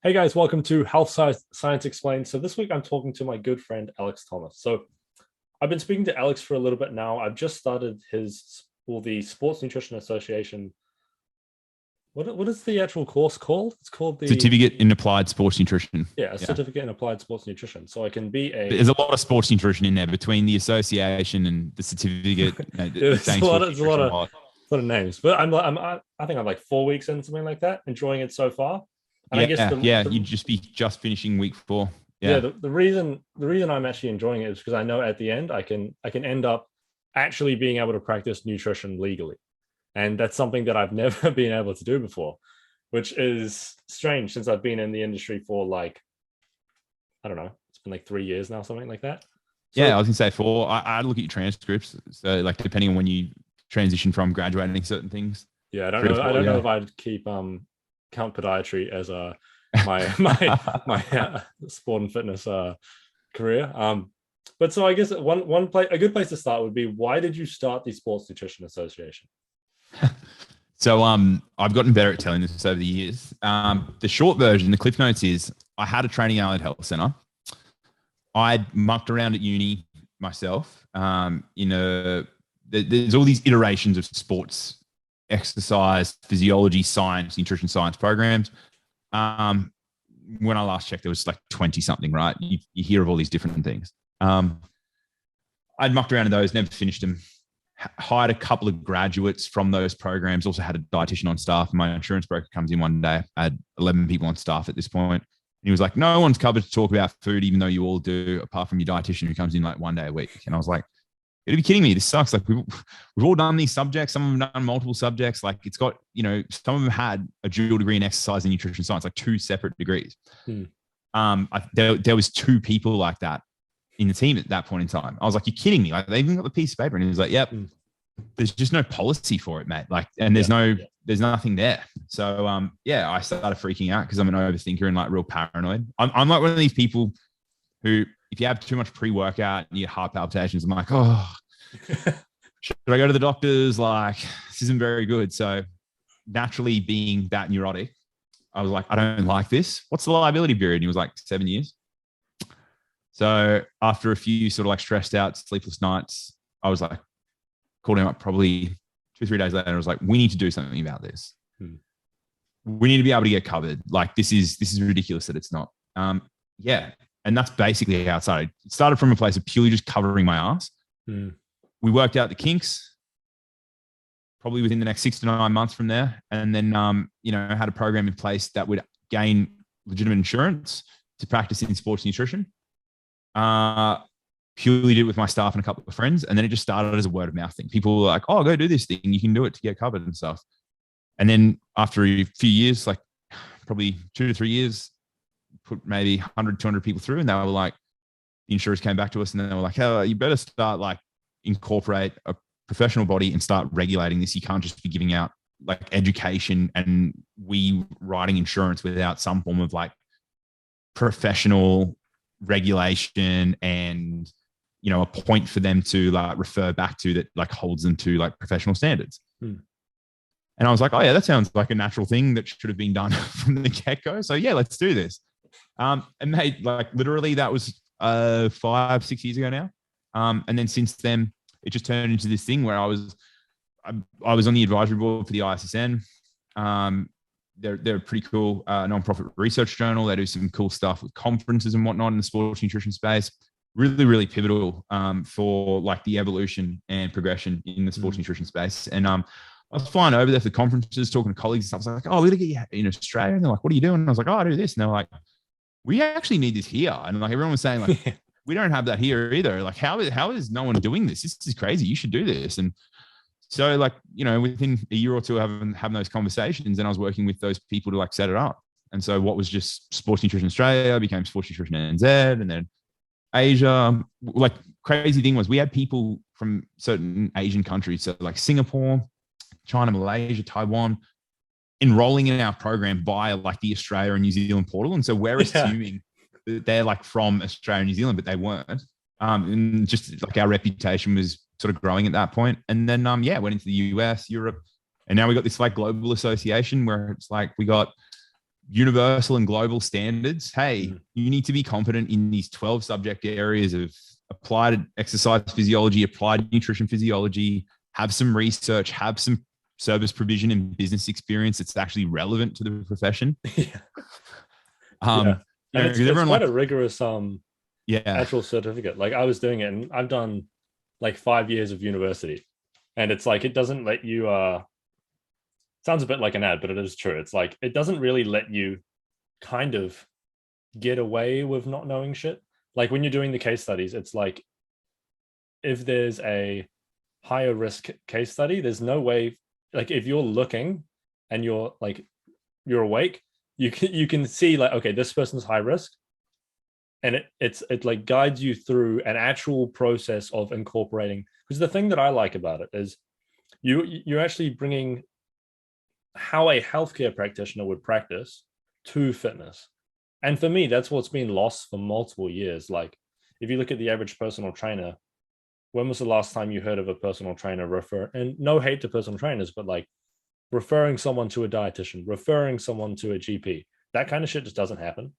Hey guys, welcome to Science Explained. So this week I'm talking to my good friend Alex Thomas. So I've been speaking to Alex for a little bit now. I've just started the Sports Nutrition Association. What is the actual course called? It's called the Certificate in Applied Sports Nutrition. Certificate in Applied Sports Nutrition. So I can be There's a lot of sports nutrition in there between the association and the certificate. It's a lot of names. But I think I'm like 4 weeks in, something like that, enjoying it so far. And I guess you'd just be finishing week 4. The reason I'm actually enjoying it is because I know at the end I can end up actually being able to practice nutrition legally. And that's something that I've never been able to do before, which is strange since I've been in the industry for like, I don't know, it's been like 3 years now, something like that. So, I was gonna say 4. I look at your transcripts. So like depending on when you transition from graduating certain things. Yeah, I don't know if I'd keep count podiatry as my sport and fitness career. But so I guess a good place to start would be, why did you start the Sports Nutrition Association? So I've gotten better at telling this over the years. The short version, the Cliff Notes, is I had a training allied health center. I'd mucked around at uni myself. There's all these iterations of sports, exercise, physiology, science, nutrition science programs. When I last checked, there was like 20 something, right? You hear of all these different things. I'd mucked around in those, never finished them. Hired a couple of graduates from those programs, also had a dietitian on staff. My insurance broker comes in one day. I had 11 people on staff at this point. And he was like, no one's covered to talk about food, even though you all do, apart from your dietitian who comes in like one day a week. And I was like, you'd be kidding me. This sucks. Like we've all done these subjects. Some of them done multiple subjects. Like it's got, some of them had a dual degree in exercise and nutrition science, like 2 separate degrees. There was 2 people like that in the team at that point in time. I was like, you're kidding me. Like they even got the piece of paper, and he was like, yep, there's just no policy for it, mate. Like, and there's nothing there. So, I started freaking out because I'm an overthinker and like real paranoid. I'm like one of these people who, if you have too much pre-workout and you get heart palpitations, I'm like, oh, should I go to the doctors? Like, this isn't very good. So naturally being that neurotic, I was like, I don't like this. What's the liability period? And he was like, 7 years. So after a few sort of like stressed out, sleepless nights, I was like, called him up probably 2-3 days later. I was like, we need to do something about this. We need to be able to get covered. Like this is ridiculous that it's not. And that's basically how it started. It started from a place of purely just covering my ass. We worked out the kinks probably within the next 6 to 9 months from there. And then, had a program in place that would gain legitimate insurance to practice in sports nutrition. Purely did it with my staff and a couple of friends. And then it just started as a word of mouth thing. People were like, oh, go do this thing. You can do it to get covered and stuff. And then after a few years, like probably 2 to 3 years, put maybe 100, 200 people through. And they were like, the insurers came back to us and they were like, oh, you better start like incorporate a professional body and start regulating this. You can't just be giving out like education and we writing insurance without some form of like professional regulation and, a point for them to like refer back to that like holds them to like professional standards. And I was like, oh yeah, that sounds like a natural thing that should have been done from the get-go. So yeah, let's do this. And mate, like literally that was 5-6 years ago now. And then since then, it just turned into this thing where I was on the advisory board for the ISSN. They're a pretty cool nonprofit research journal. They do some cool stuff with conferences and whatnot in the sports nutrition space. Really, really pivotal for like the evolution and progression in the sports nutrition space. And I was flying over there for the conferences, talking to colleagues and stuff. I was like, oh, we're going to get you in Australia. And they're like, what are you doing? And I was like, oh, I do this. And they're like, we actually need this here. And like everyone was saying like, we don't have that here either. Like, how is no one doing this? This is crazy. You should do this. And so like, within a year or two of having those conversations, and I was working with those people to like set it up. And so what was just Sports Nutrition Australia became Sports Nutrition NZ, and then Asia. Like crazy thing was we had people from certain Asian countries, so like Singapore, China, Malaysia, Taiwan, enrolling in our program via like the Australia and New Zealand portal. And so we're assuming that they're like from Australia and New Zealand, but they weren't. And just like our reputation was sort of growing at that point. And then, went into the US, Europe, and now we got this like global association where it's like we got universal and global standards. Hey, you need to be competent in these 12 subject areas of applied exercise physiology, applied nutrition physiology, have some research, have some service provision and business experience that's actually relevant to the profession. Yeah. And it's quite a rigorous actual certificate. Like I was doing it, and I've done like 5 years of university, and it's like it doesn't let you sounds a bit like an ad, but it is true. It's like it doesn't really let you kind of get away with not knowing shit. Like when you're doing the case studies, it's like if there's a higher risk case study, there's no way, like if you're looking and you're awake, you can see like, okay, this person's high risk, and it like guides you through an actual process of incorporating. Because the thing that I like about it is you're actually bringing how a healthcare practitioner would practice to fitness. And for me, that's what's been lost for multiple years. Like if you look at the average personal trainer, when was the last time you heard of a personal trainer refer, and no hate to personal trainers, but like referring someone to a dietitian, referring someone to a GP, that kind of shit just doesn't happen.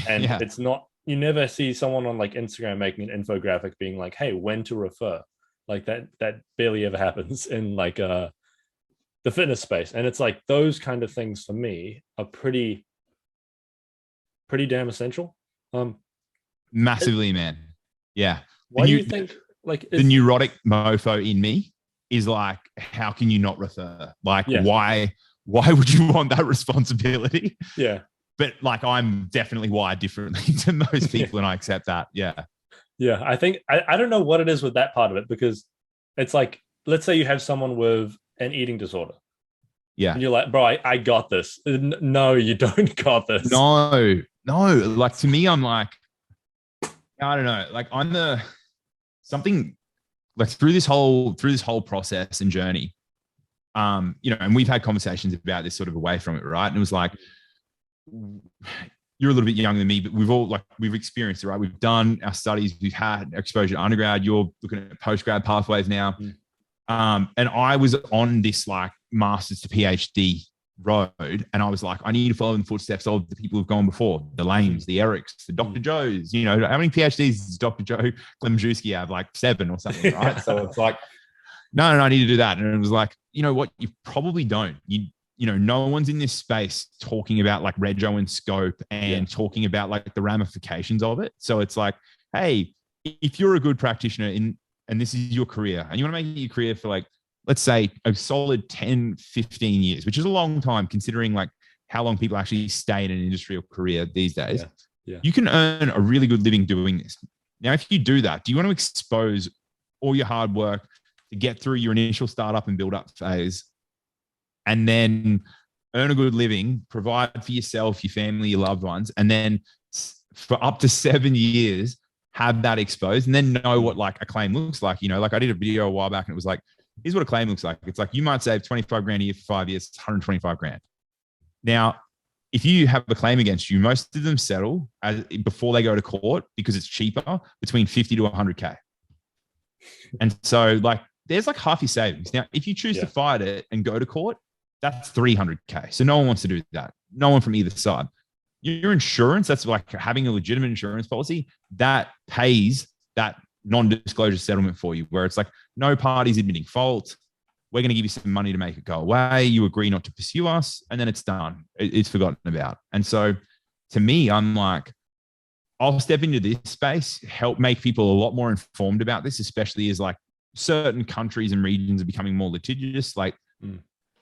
And it's not, you never see someone on like Instagram making an infographic being like, hey, when to refer. Like that barely ever happens in like the fitness space. And it's like those kind of things for me are pretty damn essential. Massively, man. Yeah. Why do you think like the neurotic mofo in me is like, how can you not refer? Like, why would you want that responsibility? Yeah. But like, I'm definitely wired differently to most people, and I accept that. Yeah. Yeah. I think, I don't know what it is with that part of it, because it's like, let's say you have someone with an eating disorder. Yeah. And you're like, bro, I got this. No, you don't got this. No. Like to me, I'm like, I don't know. Like I'm something like through this whole process and journey, and we've had conversations about this sort of away from it, right? And it was like, you're a little bit younger than me, but we've experienced it, right? We've done our studies, we've had exposure to undergrad. You're looking at postgrad pathways now. And I was on this like master's to PhD road, and I was like, I need to follow in the footsteps of the people who've gone before, the Lanes, the Erics, the Dr. Joes. How many PhDs does Dr. Joe Klemczewski have? Like 7 or something, right? So it's like, no, I need to do that. And it was like, you know what? You probably don't. No one's in this space talking about like rego and scope and talking about like the ramifications of it. So it's like, hey, if you're a good practitioner and this is your career, and you want to make it your career for like, let's say a solid 10, 15 years, which is a long time considering like how long people actually stay in an industry or career these days. Yeah. You can earn a really good living doing this. Now, if you do that, do you want to expose all your hard work to get through your initial startup and build up phase, and then earn a good living, provide for yourself, your family, your loved ones, and then for up to 7 years, have that exposed, and then know what like a claim looks like? Like I did a video a while back and it was like, here's what a claim looks like. It's like, you might save 25 grand a year for 5 years, it's 125 grand. Now, if you have a claim against you, most of them settle before they go to court because it's cheaper, between 50 to 100K. And so like, there's like half your savings. Now, if you choose to fight it and go to court, that's 300K. So no one wants to do that. No one from either side. Your insurance, that's like having a legitimate insurance policy that pays that non-disclosure settlement for you, where it's like, no parties admitting fault. We're going to give you some money to make it go away. You agree not to pursue us, and then it's done. It's forgotten about. And so to me, I'm like, I'll step into this space, help make people a lot more informed about this, especially as like certain countries and regions are becoming more litigious, like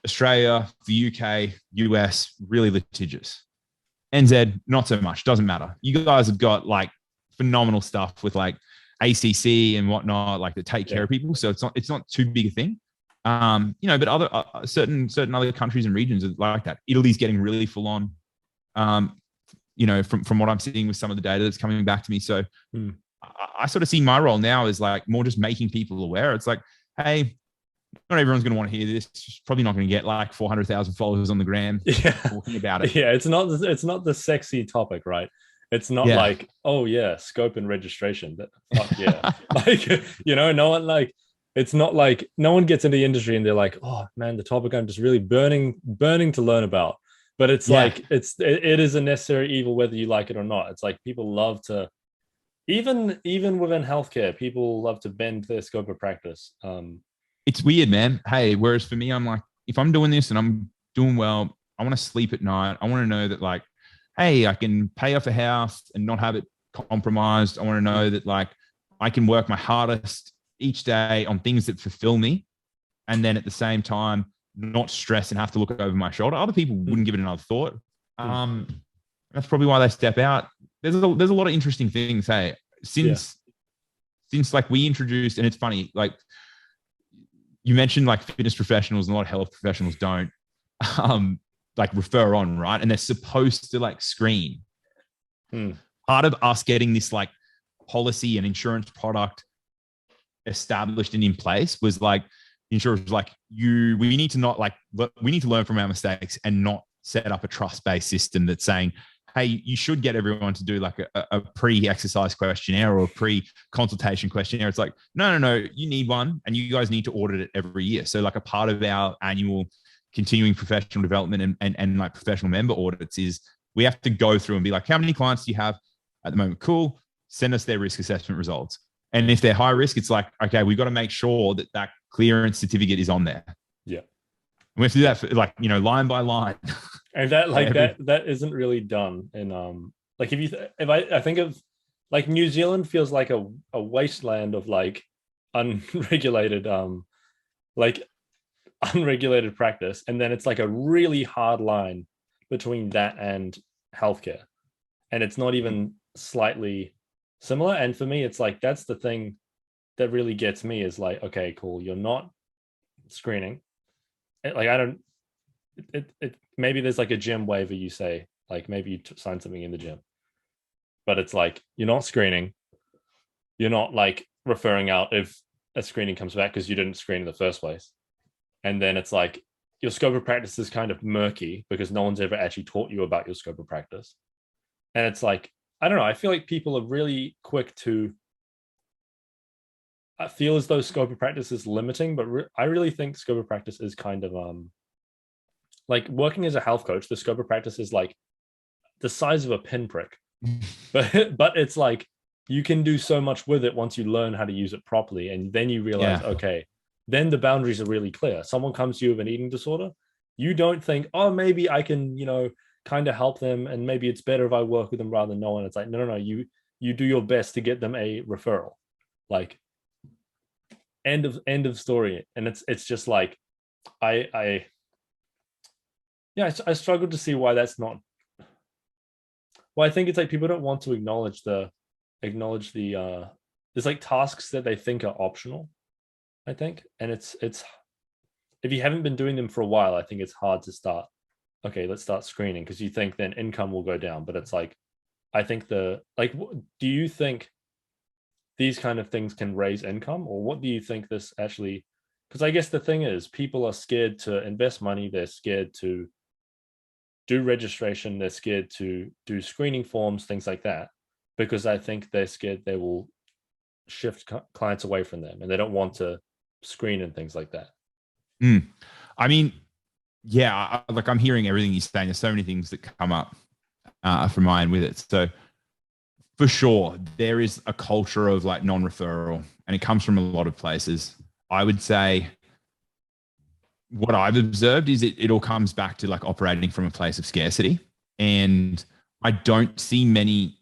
Australia, the UK, US, really litigious. NZ, not so much. Doesn't matter. You guys have got like phenomenal stuff with like ACC and whatnot, like to take care of people. So it's not too big a thing. But other certain other countries and regions are like that. Italy's getting really full on. From what I'm seeing with some of the data that's coming back to me. So I sort of see my role now as like more just making people aware. It's like, hey, not everyone's going to want to hear this. It's probably not going to get like 400,000 followers on the gram talking about it. Yeah, it's not the sexy topic, right? It's not like, oh yeah, scope and registration. Fuck yeah. Like, no one like, it's not like no one gets into the industry and they're like, oh man, the topic I'm just really burning to learn about. But it's Yeah. like it is a necessary evil whether you like it or not. It's like people love to, even within healthcare, people love to bend their scope of practice. It's weird, man. Hey, whereas for me, I'm like, if I'm doing this and I'm doing well, I want to sleep at night. I want to know that, like, hey, I can pay off a house and not have it compromised. I want to know that, like, I can work my hardest each day on things that fulfill me. And then at the same time, not stress and have to look over my shoulder. Other people wouldn't give it another thought. That's probably why they step out. There's a lot of interesting things. Hey, since like we introduced, and it's funny, like you mentioned, like fitness professionals and a lot of health professionals don't like refer on, right? And they're supposed to like screen. Part of us getting this like policy and insurance product established and in place was like, the insurers was like, we need to learn from our mistakes and not set up a trust-based system that's saying, hey, you should get everyone to do like a pre-exercise questionnaire or a pre-consultation questionnaire. It's like, no, you need one, and you guys need to audit it every year. So like a part of our annual continuing professional development and like professional member audits is we have to go through and be like, how many clients do you have at the moment? Cool. Send us their risk assessment results. And if they're high risk, it's like, okay, we've got to make sure that clearance certificate is on there. Yeah. And we have to do that for, like, line by line. And that like that isn't really done. And like if I think of like New Zealand feels like a wasteland of like unregulated unregulated practice, and then it's like a really hard line between that and healthcare, and it's not even slightly similar. And for me, it's like that's the thing that really gets me is like, okay, cool, you're not screening. Like I don't. It maybe there's like a gym waiver, you say, like maybe you sign something in the gym, but it's like you're not screening, you're not like referring out if a screening comes back because you didn't screen in the first place. And then it's like your scope of practice is kind of murky because no one's ever actually taught you about your scope of practice. And it's like, I don't know, I feel like people are really quick to, I feel as though scope of practice is limiting, but I really think scope of practice is kind of like working as a health coach. The scope of practice is like the size of a pinprick, but it's like you can do so much with it once you learn how to use it properly, and then you realize, okay, then the boundaries are really clear. Someone comes to you with an eating disorder, you don't think, oh, maybe I can, kind of help them, and maybe it's better if I work with them rather than no one. It's like, no, you do your best to get them a referral, like end of story. And it's just like I struggle to see why that's not. Well, I think it's like people don't want to acknowledge the there's like tasks that they think are optional, I think. And it's if you haven't been doing them for a while, I think it's hard to start, okay, let's start screening, because you think then income will go down. But it's like, I think do you think these kind of things can raise income, or what do you think this actually, because I guess the thing is people are scared to invest money, they're scared to do registration, they're scared to do screening forms, things like that, because I think they're scared they will shift clients away from them, and they don't want to screen and things like that. I mean, yeah, like I'm hearing everything you're saying. There's so many things that come up from my end with it. So for sure, there is a culture of like non-referral, and it comes from a lot of places. I would say what I've observed is it all comes back to like operating from a place of scarcity. And I don't see many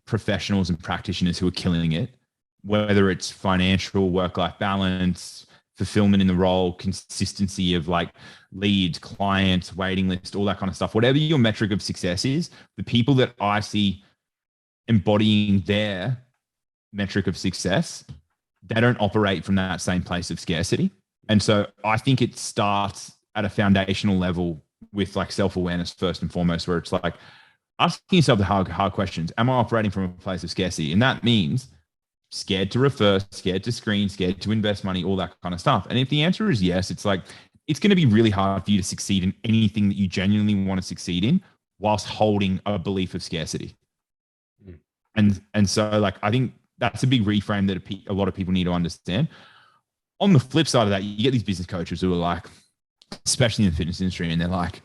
professionals and practitioners who are killing it, whether it's financial, work-life balance, fulfillment in the role, consistency of like leads, clients, waiting list, all that kind of stuff. Whatever your metric of success is, the people that I see embodying their metric of success, they don't operate from that same place of scarcity. And so I think it starts at a foundational level with like self-awareness first and foremost, where it's like asking yourself the hard questions. Am I operating from a place of scarcity? And that means scared to refer, scared to screen, scared to invest money, all that kind of stuff. And if the answer is yes, it's like, it's going to be really hard for you to succeed in anything that you genuinely want to succeed in whilst holding a belief of scarcity. And so like, I think that's a big reframe that a lot of people need to understand. On the flip side of that, you get these business coaches who are like, especially in the fitness industry, and they're like,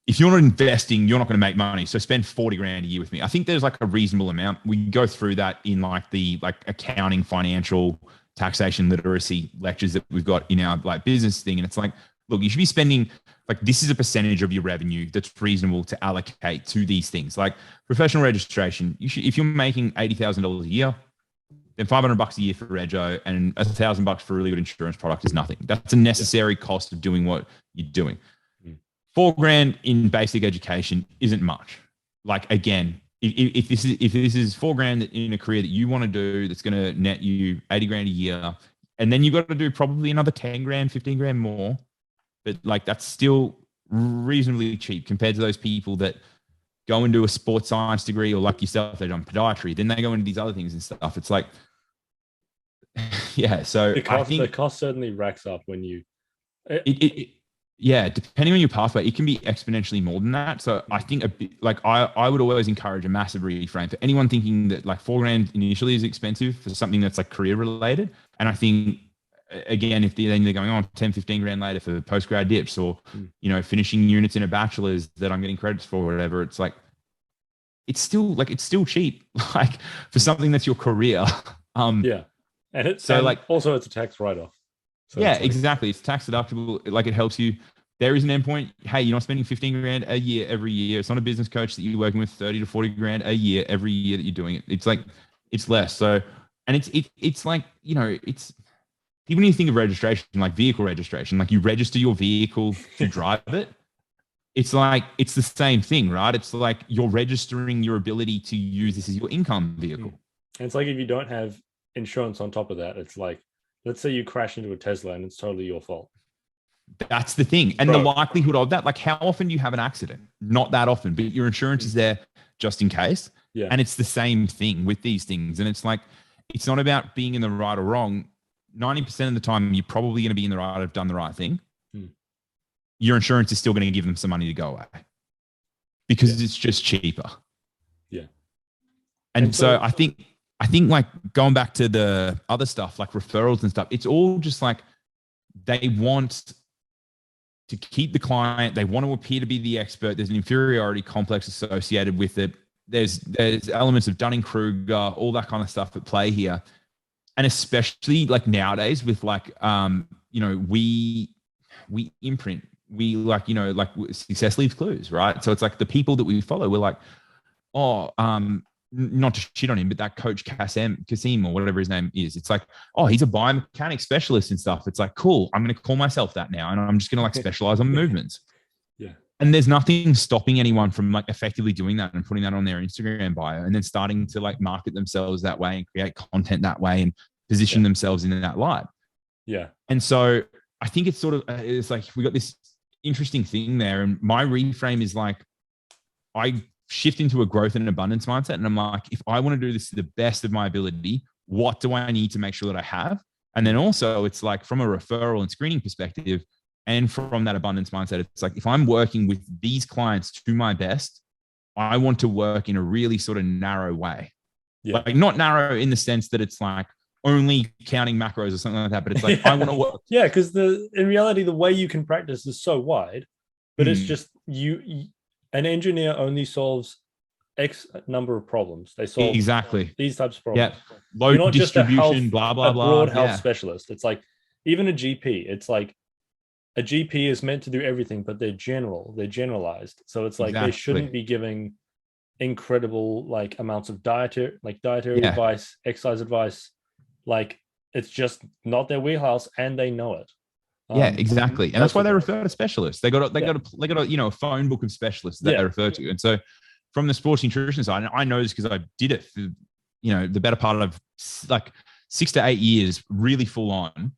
if you're not investing, you're not going to make money. So spend 40 grand a year with me. I think there's like a reasonable amount. We go through that in like the like accounting, financial, taxation, literacy lectures that we've got in our like business thing. And it's like, look, you should be spending like, this is a percentage of your revenue that's reasonable to allocate to these things. Like professional registration, you should, if you're making $80,000 a year, then $500 a year for rego and $1,000 for a really good insurance product is nothing. That's a necessary cost of doing what you're doing. $4,000 in basic education isn't much. Like, again, if this is $4,000 in a career that you want to do, that's going to net you 80 grand a year, and then you've got to do probably another 10 grand, 15 grand more. But like, that's still reasonably cheap compared to those people that go and do a sports science degree, or like yourself, they've done podiatry, then they go into these other things and stuff. It's like, yeah. So I think the cost certainly racks up when you, yeah, depending on your pathway, it can be exponentially more than that. So I think a bit, like I would always encourage a massive reframe for anyone thinking that like $4,000 initially is expensive for something that's like career related. And I think, again, if they're going on 10, 15 grand later for post-grad dips, or, you know, finishing units in a bachelor's that I'm getting credits for, or whatever, it's like, it's still cheap, like for something that's your career. Yeah. And it's so, and like, also it's a tax write-off. So yeah, exactly. It's tax deductible. Like, it helps you. There is an endpoint. Hey, you're not spending 15 grand a year every year. It's not a business coach that you're working with 30 to 40 grand a year every year that you're doing it. It's like, it's less. So, and it's like, you know, it's, even when you think of registration, like vehicle registration, like you register your vehicle to drive it. It's like, it's the same thing, right? It's like you're registering your ability to use this as your income vehicle. And it's like, if you don't have insurance on top of that, it's like, let's say you crash into a Tesla and it's totally your fault. That's the thing. And the likelihood of that, like, how often do you have an accident? Not that often, but your insurance is there just in case. Yeah. And it's the same thing with these things. And it's like, it's not about being in the right or wrong. 90% of the time, you're probably going to be in the right, have done the right thing. Your insurance is still going to give them some money to go away because it's just cheaper. Yeah. And so I think like going back to the other stuff, like referrals and stuff, it's all just like, they want to keep the client. They want to appear to be the expert. There's an inferiority complex associated with it. There's elements of Dunning-Kruger, all that kind of stuff at play here. And especially like nowadays with like, you know, we imprint, we like, you know, like success leaves clues, right? So it's like the people that we follow, we're like, oh, not to shit on him, but that coach Kasim or whatever his name is, it's like, oh, he's a biomechanics specialist and stuff. It's like, cool, I'm going to call myself that now. And I'm just going to like specialize on movements. Yeah. And there's nothing stopping anyone from like effectively doing that and putting that on their Instagram bio and then starting to like market themselves that way and create content that way and position themselves in that light. Yeah. And so I think it's sort of, it's like, we got this interesting thing there. And my reframe is like, I shift into a growth and abundance mindset. And I'm like, if I want to do this to the best of my ability, what do I need to make sure that I have? And then also it's like, from a referral and screening perspective, and from that abundance mindset, it's like, if I'm working with these clients to my best, I want to work in a really sort of narrow way. Yeah. Like, not narrow in the sense that it's like only counting macros or something like that, but it's like, I want to work. Yeah. Cause in reality, the way you can practice is so wide, but it's just an engineer only solves X number of problems. They solve exactly these types of problems. Yeah. Low distribution, blah, blah, blah. Broad health specialist. It's like, even a GP, it's like a GP is meant to do everything, but they're generalized. So it's like, they shouldn't be giving incredible like amounts of dietary advice, exercise advice. Like, it's just not their wheelhouse, and they know it. Yeah, exactly. And that's why they refer to specialists. They got a, you know, a phone book of specialists that they refer to. And so from the sports nutrition side, and I know this because I did it for, you know, the better part of like 6 to 8 years, really full on.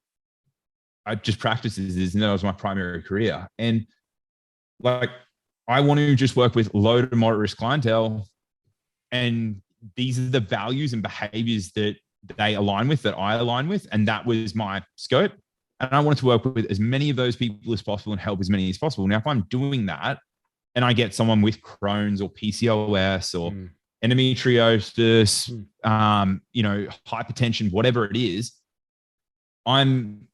I just practiced this, and that was my primary career. And like, I want to just work with low to moderate risk clientele. And these are the values and behaviors that they align with, that I align with. And that was my scope. And I wanted to work with as many of those people as possible and help as many as possible. Now, if I'm doing that and I get someone with Crohn's or PCOS or endometriosis, you know, hypertension, whatever it is, I'm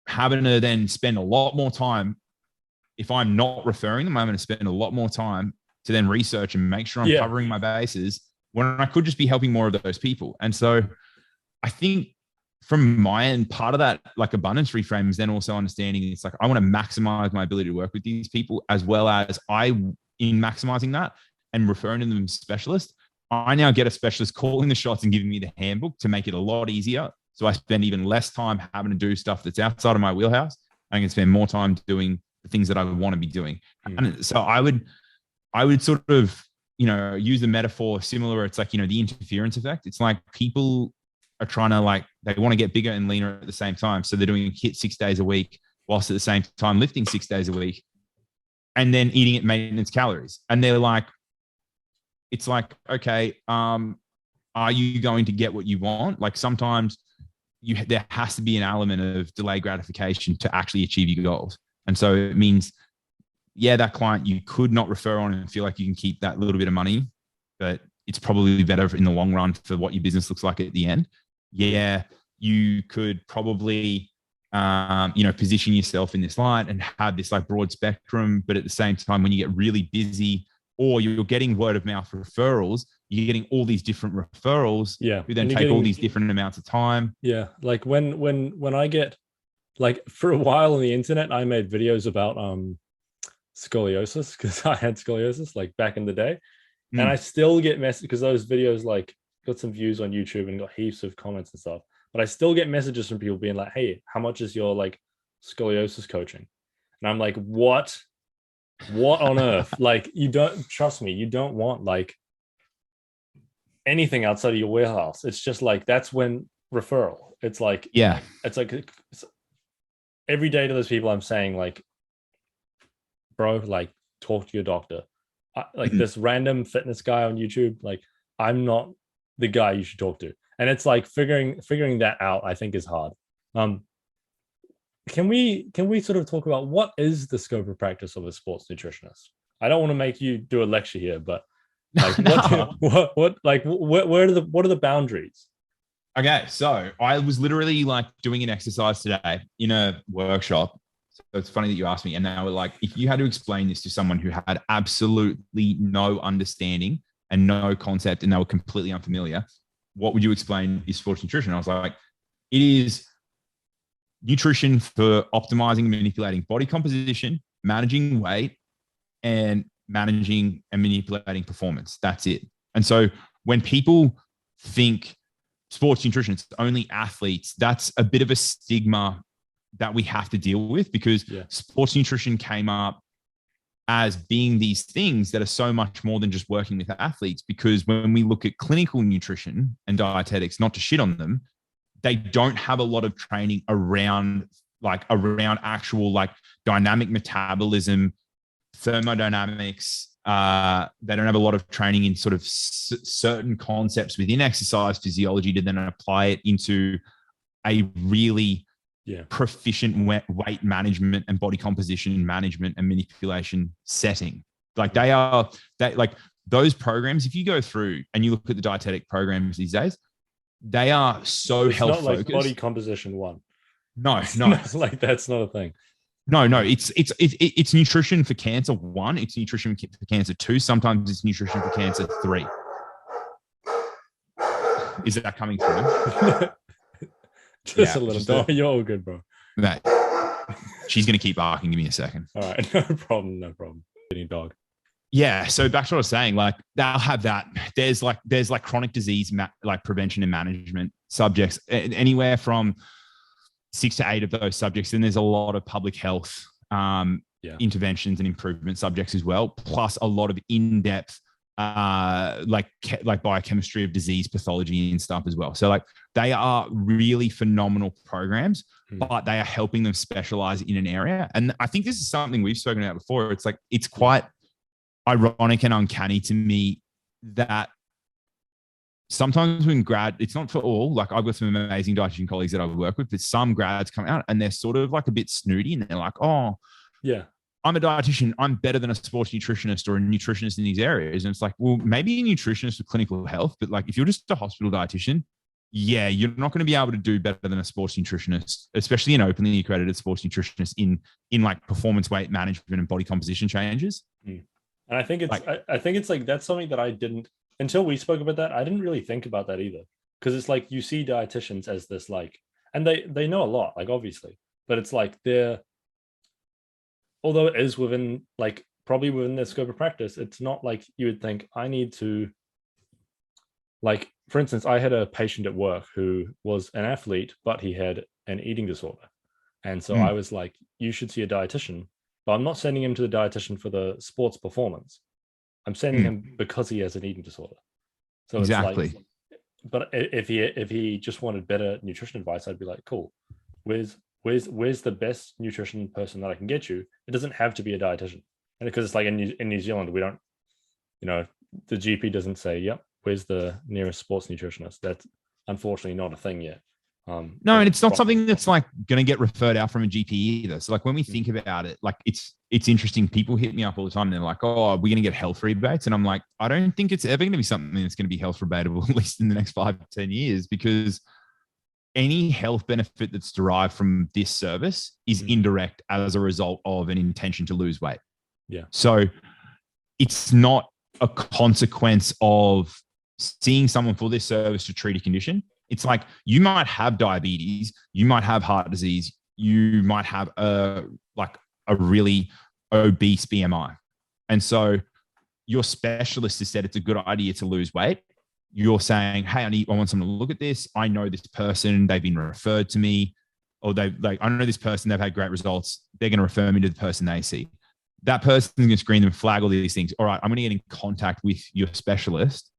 having to then spend a lot more time if I'm not referring them, I'm going to spend a lot more time to then research and make sure I'm covering my bases when I could just be helping more of those people. And so I think from my end, part of that like abundance reframe is then also understanding it's like, I want to maximize my ability to work with these people, as well as in maximizing that and referring to them specialists. I now get a specialist calling the shots and giving me the handbook to make it a lot easier. So I spend even less time having to do stuff that's outside of my wheelhouse. I can spend more time doing the things that I want to be doing. And so I would sort of, use the metaphor similar. It's like, the interference effect. It's like people are trying to they want to get bigger and leaner at the same time. So they're doing HIIT 6 days a week whilst at the same time lifting 6 days a week and then eating at maintenance calories. And they're like, it's like, okay, are you going to get what you want? Like sometimes there has to be an element of delayed gratification to actually achieve your goals. And so it means, that client you could not refer on and feel like you can keep that little bit of money, but it's probably better in the long run for what your business looks like at the end. Yeah, you could probably, position yourself in this light and have this like broad spectrum, but at the same time, when you get really busy or you're getting word of mouth referrals, you're getting all these different referrals who then take all these different amounts of time. Yeah. Like when I get, like for a while on the internet, I made videos about scoliosis because I had scoliosis like back in the day. And I still get messages because those videos like got some views on YouTube and got heaps of comments and stuff. But I still get messages from people being like, hey, how much is your like scoliosis coaching? And I'm like, what on earth? Like, you don't, trust me, you don't want like anything outside of your warehouse. It's just like, that's when referral. It's like, it's like every day to those people I'm saying like, bro, like talk to your doctor. This random fitness guy on YouTube, like I'm not the guy you should talk to. And it's like figuring that out, I think is hard. Can we sort of talk about what is the scope of practice of a sports nutritionist? I don't want to make you do a lecture here, but like what are the boundaries? Okay, so I was literally like doing an exercise today in a workshop. So it's funny that you asked me. And they were like, if you had to explain this to someone who had absolutely no understanding and no concept and they were completely unfamiliar, what would you explain is sports nutrition? I was like, it is nutrition for optimizing and manipulating body composition, managing weight, and managing and manipulating performance. That's it. And so when people think sports nutrition, it's only athletes, that's a bit of a stigma that we have to deal with because sports nutrition came up as being these things that are so much more than just working with athletes. Because when we look at clinical nutrition and dietetics, not to shit on them, they don't have a lot of training around actual like dynamic metabolism, thermodynamics. They don't have a lot of training in sort of certain concepts within exercise physiology to then apply it into a really proficient weight management and body composition management and manipulation setting. Like those programs, if you go through and you look at the dietetic programs these days, they are so health focused. Like body composition one. No. Like that's not a thing. No, it's nutrition for cancer 1. It's nutrition for cancer 2. Sometimes it's nutrition for cancer 3. Is that coming through? Just a little dog. You're all good, bro. Mate, she's going to keep barking. Give me a second. All right. No problem. Getting dog. Yeah. So back to what I was saying, like they'll have that. There's like chronic disease, like prevention and management subjects, anywhere from 6 to 8 of those subjects. And there's a lot of public health interventions and improvement subjects as well. Plus a lot of in-depth like biochemistry of disease pathology and stuff as well. So like they are really phenomenal programs, but they are helping them specialize in an area. And I think this is something we've spoken about before. It's like, it's quite ironic and uncanny to me that sometimes when it's not for all, like I've got some amazing dietitian colleagues that I work with, but some grads come out and they're sort of like a bit snooty and they're like, oh yeah, I'm a dietitian, I'm better than a sports nutritionist or a nutritionist in these areas. And it's like, well, maybe a nutritionist with clinical health, but like if you're just a hospital dietitian, yeah, you're not going to be able to do better than a sports nutritionist, especially an openly accredited sports nutritionist in like performance, weight management, and body composition changes. And I think it's Like- I think it's like that's something that I didn't, until we spoke about that, I didn't really think about that either. Because it's like you see dietitians as this like, and they know a lot, like obviously, but it's like although it is within like probably within their scope of practice, it's not like you would think I need to, like, for instance, I had a patient at work who was an athlete, but he had an eating disorder. And so I was like, you should see a dietitian, but I'm not sending him to the dietitian for the sports performance. I'm sending him because he has an eating disorder. So exactly. It's like, but if he just wanted better nutrition advice, I'd be like, cool, where's the best nutrition person that I can get you? It doesn't have to be a dietitian. And because it's like in New Zealand, we don't, the GP doesn't say, yep, where's the nearest sports nutritionist? That's unfortunately not a thing yet. No, and it's not something that's like going to get referred out from a GP either. So like when we think about it, like it's interesting. People hit me up all the time. And they're like, oh, are we going to get health rebates? And I'm like, I don't think it's ever going to be something that's going to be health rebatable, at least in the next 5 to 10 years, because any health benefit that's derived from this service is indirect as a result of an intention to lose weight. Yeah. So it's not a consequence of seeing someone for this service to treat a condition. It's like you might have diabetes, you might have heart disease, you might have a really obese BMI. And so your specialist has said it's a good idea to lose weight. You're saying, hey, I want someone to look at this. I know this person, they've been referred to me, or I know this person, they've had great results. They're going to refer me to the person they see. That person's going to screen them, flag all these things. All right, I'm going to get in contact with your specialist.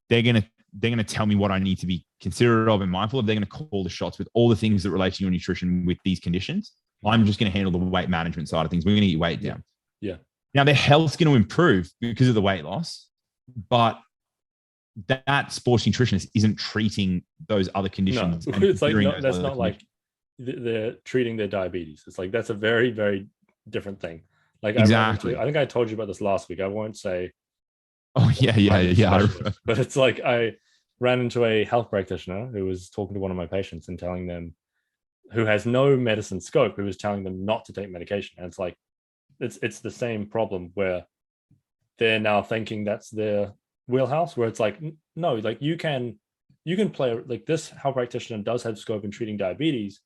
They're going to tell me what I need to be considerate of and mindful of. They're going to call the shots with all the things that relate to your nutrition with these conditions. I'm just going to handle the weight management side of things. We're going to get your weight down. Yeah. Now their health's going to improve because of the weight loss, but that sports nutritionist isn't treating those other conditions. No, it's like that's not like they're treating their diabetes. It's like that's a very, very different thing. Like exactly. I think I told you about this last week. I won't say. Oh yeah. But it's like I ran into a health practitioner who was talking to one of my patients and telling them, who has no medicine scope, who was telling them not to take medication. And it's like it's the same problem where they're now thinking that's their wheelhouse, where it's like, no, like you can play, like this health practitioner does have scope in treating diabetes,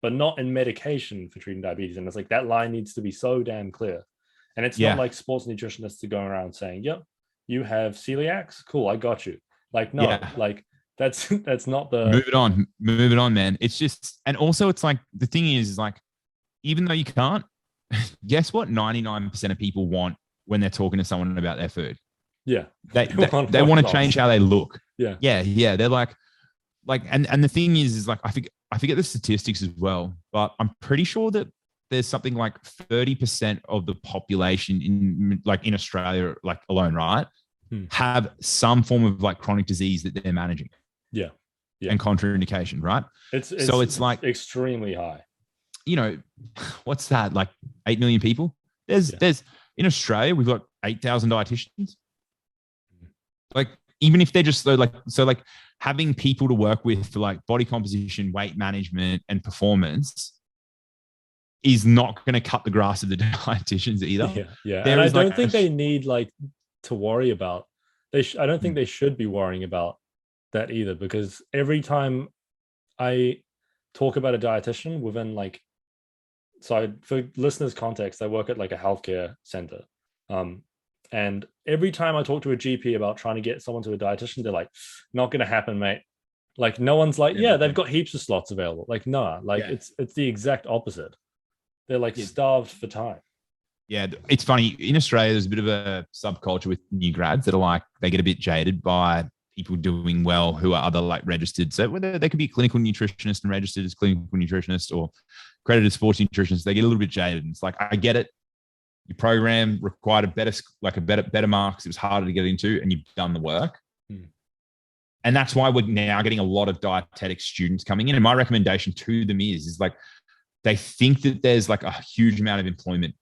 but not in medication for treating diabetes. And it's like that line needs to be so damn clear. And it's not like sports nutritionists are going around saying, yep, you have celiacs, cool, I got you. Like, no, like that's not the move it on, man. It's just, and also it's like the thing is like, even though you can't, guess what 99% of people want when they're talking to someone about their food? Yeah. They want to change how they look. Yeah. Yeah. They're like, and the thing is like, I forget the statistics as well, but I'm pretty sure that there's something like 30% of the population in Australia, like alone, right, have some form of like chronic disease that they're managing. Yeah. And contraindication, right? It's like extremely high. What's that? Like 8 million people? There's in Australia, we've got 8,000 dietitians. Like, even if they're just so having people to work with for like body composition, weight management, and performance is not going to cut the grass of the dietitians either. Yeah. And I don't think they need like to worry about. I don't think they should be worrying about that either, because every time I talk about a dietitian within like, so for listeners' context, I work at like a healthcare center. And every time I talk to a GP about trying to get someone to a dietitian, they're like, not going to happen, mate. Like no one's like, they've got heaps of slots available. Like, no, it's the exact opposite. They're like starved for time. Yeah. It's funny. In Australia, there's a bit of a subculture with new grads that are like, they get a bit jaded by people doing well who are other like registered. So whether they could be a clinical nutritionist and registered as clinical nutritionist or accredited sports nutritionist, they get a little bit jaded. And it's like, I get it. Your program required a better marks. It was harder to get into, and you've done the work. And that's why we're now getting a lot of dietetic students coming in. And my recommendation to them is like, they think that there's like a huge amount of employment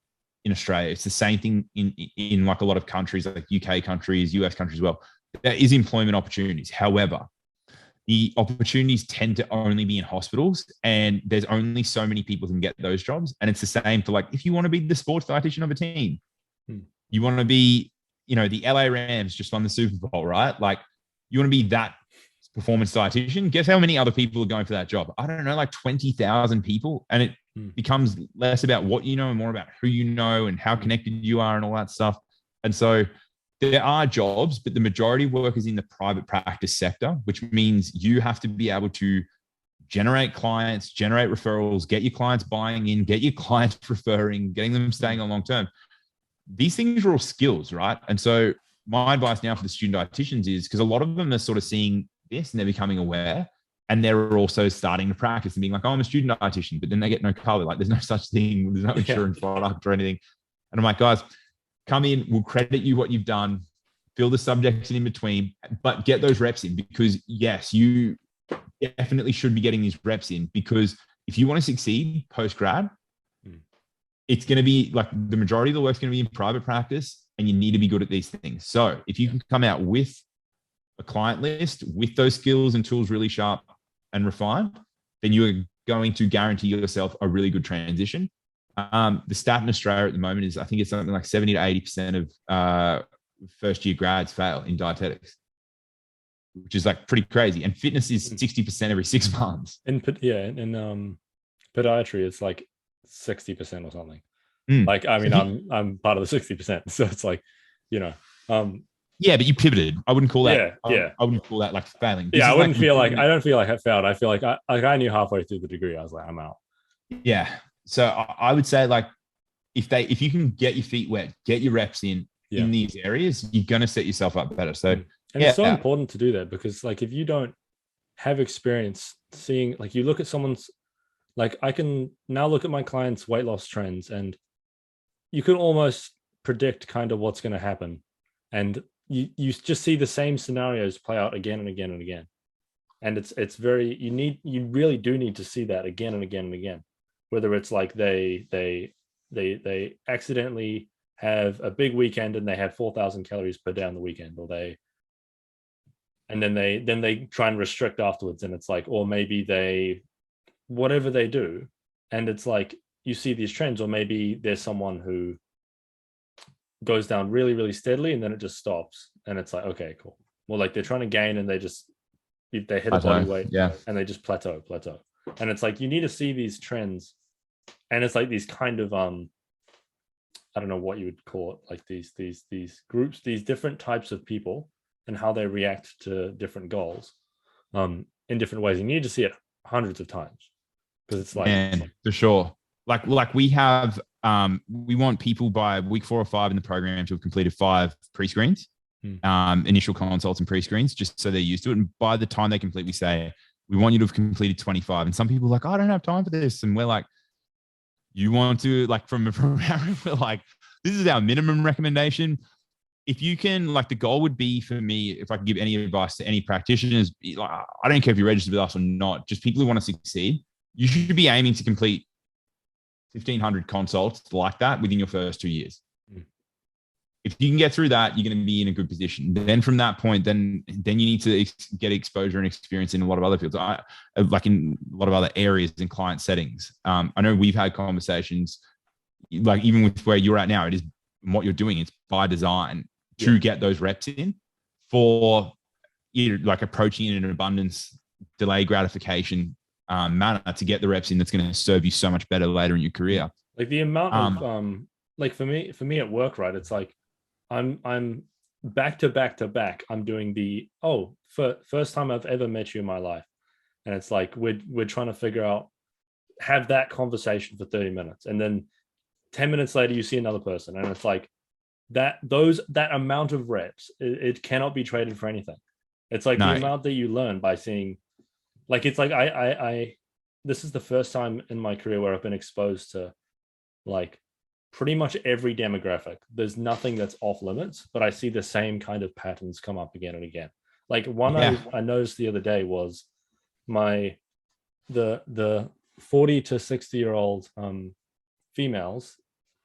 in Australia. It's the same thing in like a lot of countries, like UK countries, US countries as well. There is employment opportunities. However, the opportunities tend to only be in hospitals, and there's only so many people who can get those jobs. And it's the same for like, if you want to be the sports dietitian of a team, you want to be, the LA Rams just won the Super Bowl, right? Like, you want to be that performance dietitian. Guess how many other people are going for that job? I don't know, like 20,000 people. And it becomes less about what you know and more about who you know and how connected you are and all that stuff. And so there are jobs, but the majority of work is in the private practice sector, which means you have to be able to generate clients, generate referrals, get your clients buying in, get your clients referring, getting them staying on long term. These things are all skills, right? And so my advice now for the student dietitians is, because a lot of them are sort of seeing this and they're becoming aware, and they're also starting to practice and being like, oh, I'm a student dietitian, but then they get no cover. Like, there's no such thing. There's no insurance product or anything. And I'm like, guys, come in, we'll credit you what you've done, fill the subjects in between, but get those reps in, because yes, you definitely should be getting these reps in, because if you want to succeed post-grad, it's going to be like the majority of the work's going to be in private practice, and you need to be good at these things. So if you can come out with a client list with those skills and tools really sharp and refined, then you're going to guarantee yourself a really good transition. The stat in Australia at the moment is, I think it's something like 70 to 80% of first year grads fail in dietetics, which is like pretty crazy. And fitness is 60% every 6 months. In podiatry, it's like 60% or something. Like, I mean, I'm part of the 60%, so it's like, yeah, but you pivoted. I wouldn't call that. I wouldn't call that like failing. I wouldn't feel like, I don't feel like I failed. I feel like I knew halfway through the degree, I was like, I'm out. Yeah. So I would say, like, if you can get your feet wet, get your reps in these areas, you're going to set yourself up better. So, and it's so important to do that, because like, if you don't have experience seeing, like, you look at someone's, like, I can now look at my clients' weight loss trends, and you can almost predict kind of what's going to happen. And you just see the same scenarios play out again and again and again. And it's very, you really do need to see that again and again and again. Whether it's like they accidentally have a big weekend and they have 4,000 calories per day on the weekend, or then they try and restrict afterwards, and it's like, or maybe whatever they do, and it's like, you see these trends. Or maybe there's someone who goes down really, really steadily, and then it just stops, and it's like, okay, cool. Well, like, they're trying to gain, and they hit a body weight, and they just plateau. And it's like, you need to see these trends, and it's like these kind of I don't know what you would call it, like these groups, these different types of people, and how they react to different goals in different ways. You need to see it hundreds of times, because it's like, man, for sure. Like we have, we want people by week 4 or 5 in the program to have completed 5 pre-screens, initial consults and pre-screens, just so they're used to it. And by the time they complete, we say, we want you to have completed 25. And some people are like, I don't have time for this. And we're like, you want to, like, from we're like, this is our minimum recommendation. If you can, like, the goal would be for me, if I can give any advice to any practitioners, like, I don't care if you're registered with us or not, just people who want to succeed, you should be aiming to complete 1,500 consults like that within your first 2 years. If you can get through that, you're going to be in a good position. Then from that point, then you need to get exposure and experience in a lot of other fields, like in a lot of other areas in client settings. I know we've had conversations, like, even with where you're at now, it is what you're doing. It's by design to get those reps in, for either like approaching it in an abundance, delay gratification manner, to get the reps in that's going to serve you so much better later in your career. Like, the amount of like, for me at work, right, it's like, I'm back to back. I'm doing the first time I've ever met you in my life, and it's like, we're trying to figure out, have that conversation for 30 minutes, and then 10 minutes later you see another person, and it's like that amount of reps, it cannot be traded for anything. It's like the amount that you learn by seeing, like, it's like, I this is the first time in my career where I've been exposed to, like, pretty much every demographic. There's nothing that's off limits, but I see the same kind of patterns come up again and again. Like, one I noticed the other day was the 40 to 60-year-old females.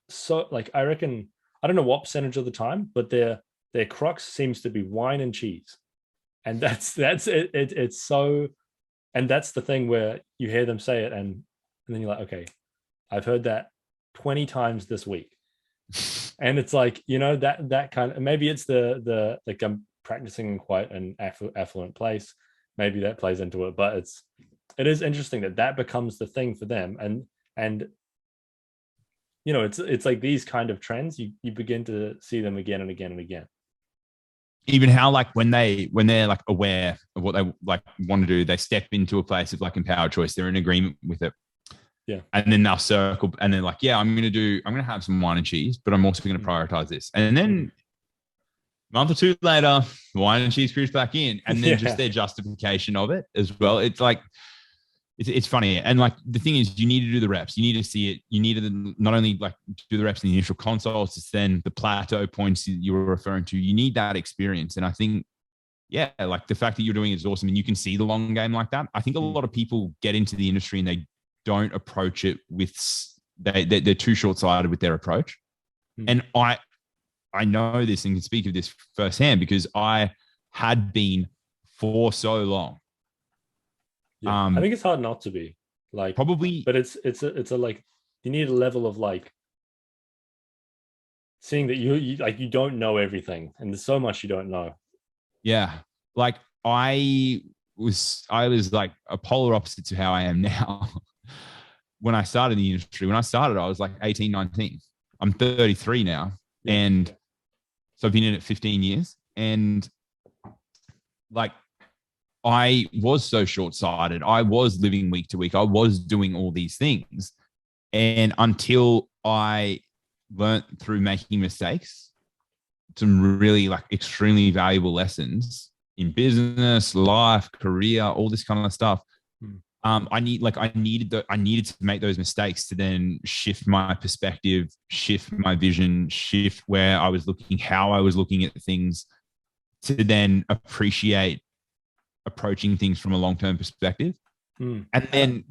So, like, I reckon, I don't know what percentage of the time, but their crux seems to be wine and cheese. And that's it. It's so, and that's the thing where you hear them say it, and then you're like, okay, I've heard that 20 times this week. And it's like, that kind of, maybe it's the like, I'm practicing in quite an affluent place, maybe that plays into it, but it is interesting that becomes the thing for them. And it's like these kind of trends, you begin to see them again and again and again. Even how, like, when they're like aware of what they like want to do, they step into a place of like empowered choice, they're in agreement with it. Yeah. And then they'll circle and they're like, yeah, I'm going to have some wine and cheese, but I'm also going to prioritize this. And then a month or two later, wine and cheese creeps back in, and then just their justification of it as well. It's like, it's funny. And like, the thing is, you need to do the reps. You need to see it. You need to not only like do the reps in the initial consults, it's then the plateau points you were referring to. You need that experience. And I think, yeah, like the fact that you're doing it is awesome. And you can see the long game like that. I think a lot of people get into the industry and they don't approach it with, they're too short-sighted with their approach. And I know this and can speak of this firsthand because I had been for so long. I think it's hard not to be, like, probably, but it's a like, you need a level of like seeing that you like, you don't know everything, and there's so much you don't know. Yeah, like I was like a polar opposite to how I am now. When I started the industry, I was like 18, 19. I'm 33 now. Yeah. And so I've been in it 15 years. And like, I was so short-sighted. I was living week to week. I was doing all these things. And until I learned through making mistakes, some really like extremely valuable lessons in business, life, career, all this kind of stuff. I needed to make those mistakes to then shift my perspective, shift my vision, shift where I was looking, how I was looking at things, to then appreciate approaching things from a long-term perspective. And then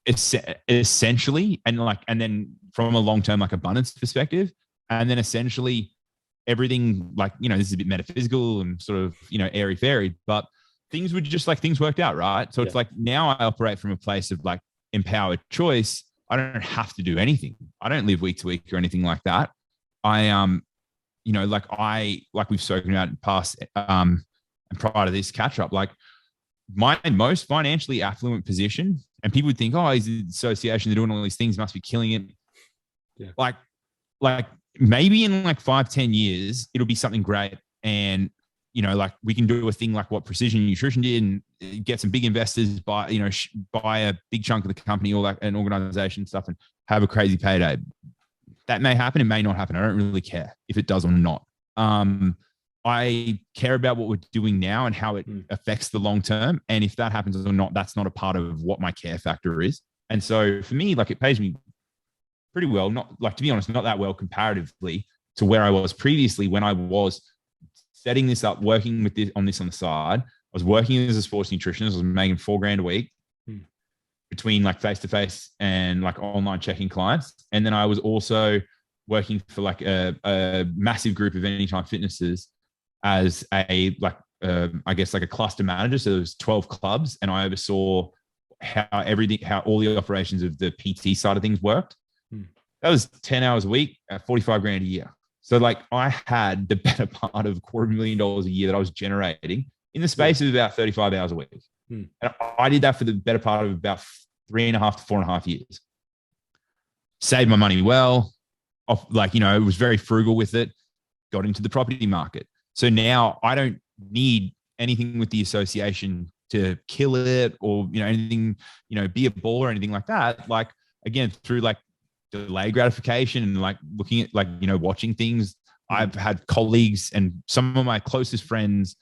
it's essentially, and then from a long-term like abundance perspective, and then essentially everything, like, this is a bit metaphysical and sort of, airy-fairy, but things worked out, right? So it's like, now I operate from a place of like empowered choice. I don't have to do anything. I don't live week to week or anything like that. I like we've spoken about in past, and prior to this catch up, like my most financially affluent position, and people would think, oh, he's an association, they're doing all these things, must be killing it. Yeah. Like maybe in like 5-10 years, it'll be something great. And, like we can do a thing like what Precision Nutrition did and get some big investors, buy a big chunk of the company, all that, and organization stuff, and have a crazy payday. That may happen. It may not happen. I don't really care if it does or not. I care about what we're doing now and how it affects the long term. And if that happens or not, that's not a part of what my care factor is. And so for me, like, it pays me pretty well, not like, to be honest, not that well comparatively to where I was previously when I was setting this up, working with this on the side. I was working as a sports nutritionist. I was making $4,000 a week between like face-to-face and like online checking clients. And then I was also working for like a massive group of Anytime Fitnesses as I guess like a cluster manager. So there was 12 clubs, and I oversaw how all the operations of the PT side of things worked. That was 10 hours a week at $45,000 a year. So like, I had the better part of $250,000 a year that I was generating in the space of about 35 hours a week. And I did that for the better part of about 3.5 to 4.5 years. Saved my money well, was very frugal with it, got into the property market. So now I don't need anything with the association to kill it or, anything, be a ball or anything like that. Like, again, through like delay gratification and like looking at like, watching things. I've had colleagues and some of my closest friends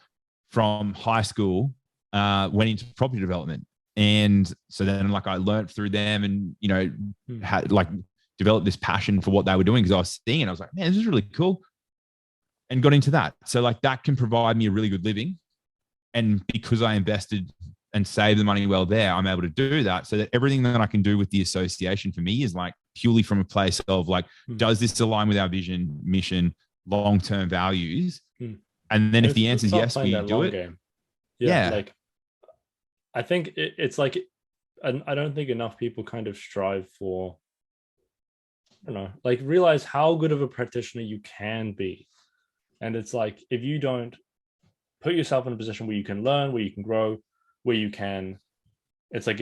from high school went into property development. And so then like I learned through them and, had like developed this passion for what they were doing because I was seeing it. I was like, man, this is really cool. And got into that. So like that can provide me a really good living. And because I invested and saved the money well there, I'm able to do that so that everything that I can do with the association for me is like purely from a place of like, does this align with our vision, mission, long-term values? And then if the answer is yes, we do it. Game. Yeah. Like, I think it's like, and I don't think enough people kind of strive for, I don't know, like realize how good of a practitioner you can be. And it's like, if you don't put yourself in a position where you can learn, where you can grow, where you can, it's like,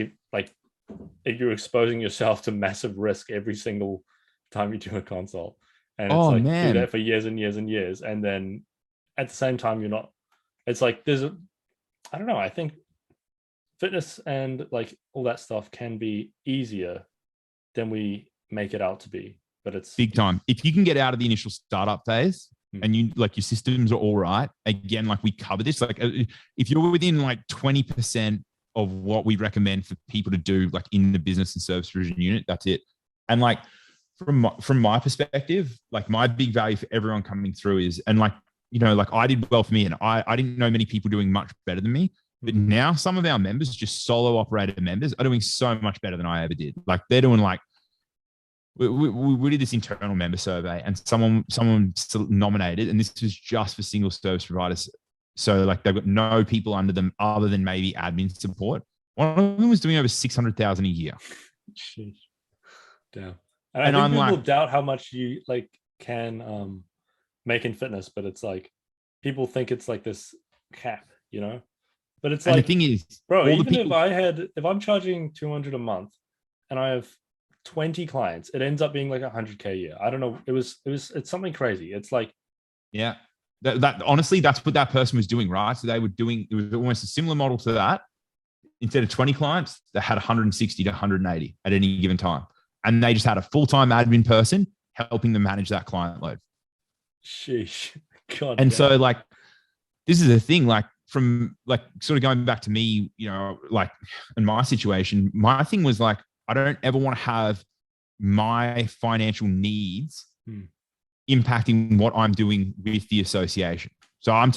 if you're exposing yourself to massive risk every single time you do a consult, and it's Oh like, do man. that for years and years and years. And then at the same time, you're not, it's like, I don't know, I think fitness and like all that stuff can be easier than we make it out to be, but it's Big time. If you can get out of the initial startup phase and you like your systems are all right, again, like we cover this, like if you're within like 20% of what we recommend for people to do, like in the business and service provision unit, that's it. And like from my perspective, like my big value for everyone coming through is, and like, you know, like I did well for me, and I didn't know many people doing much better than me. But now some of our members, just solo operated members, are doing so much better than I ever did. Like they're doing like, we did this internal member survey, and someone nominated, and this was just for single service providers. So like they've got no people under them other than maybe admin support. One of them was doing over 600,000 a year. Jeez. Damn. And I think people like, doubt how much you like can make in fitness, but it's like people think it's like this cap, you know. But it's like, the thing is, bro, even if I'm charging 200 a month and I have 20 clients, it ends up being like 100K a year. I don't know. It's something crazy. It's like, yeah, that honestly, that's what that person was doing, right? So they were doing, it was almost a similar model to that. Instead of 20 clients, they had 160 to 180 at any given time. And they just had a full-time admin person helping them manage that client load. Sheesh. God. And so like, this is the thing, like, from like sort of going back to me, you know, like in my situation, my thing was like, I don't ever want to have my financial needs impacting what I'm doing with the association. So I'm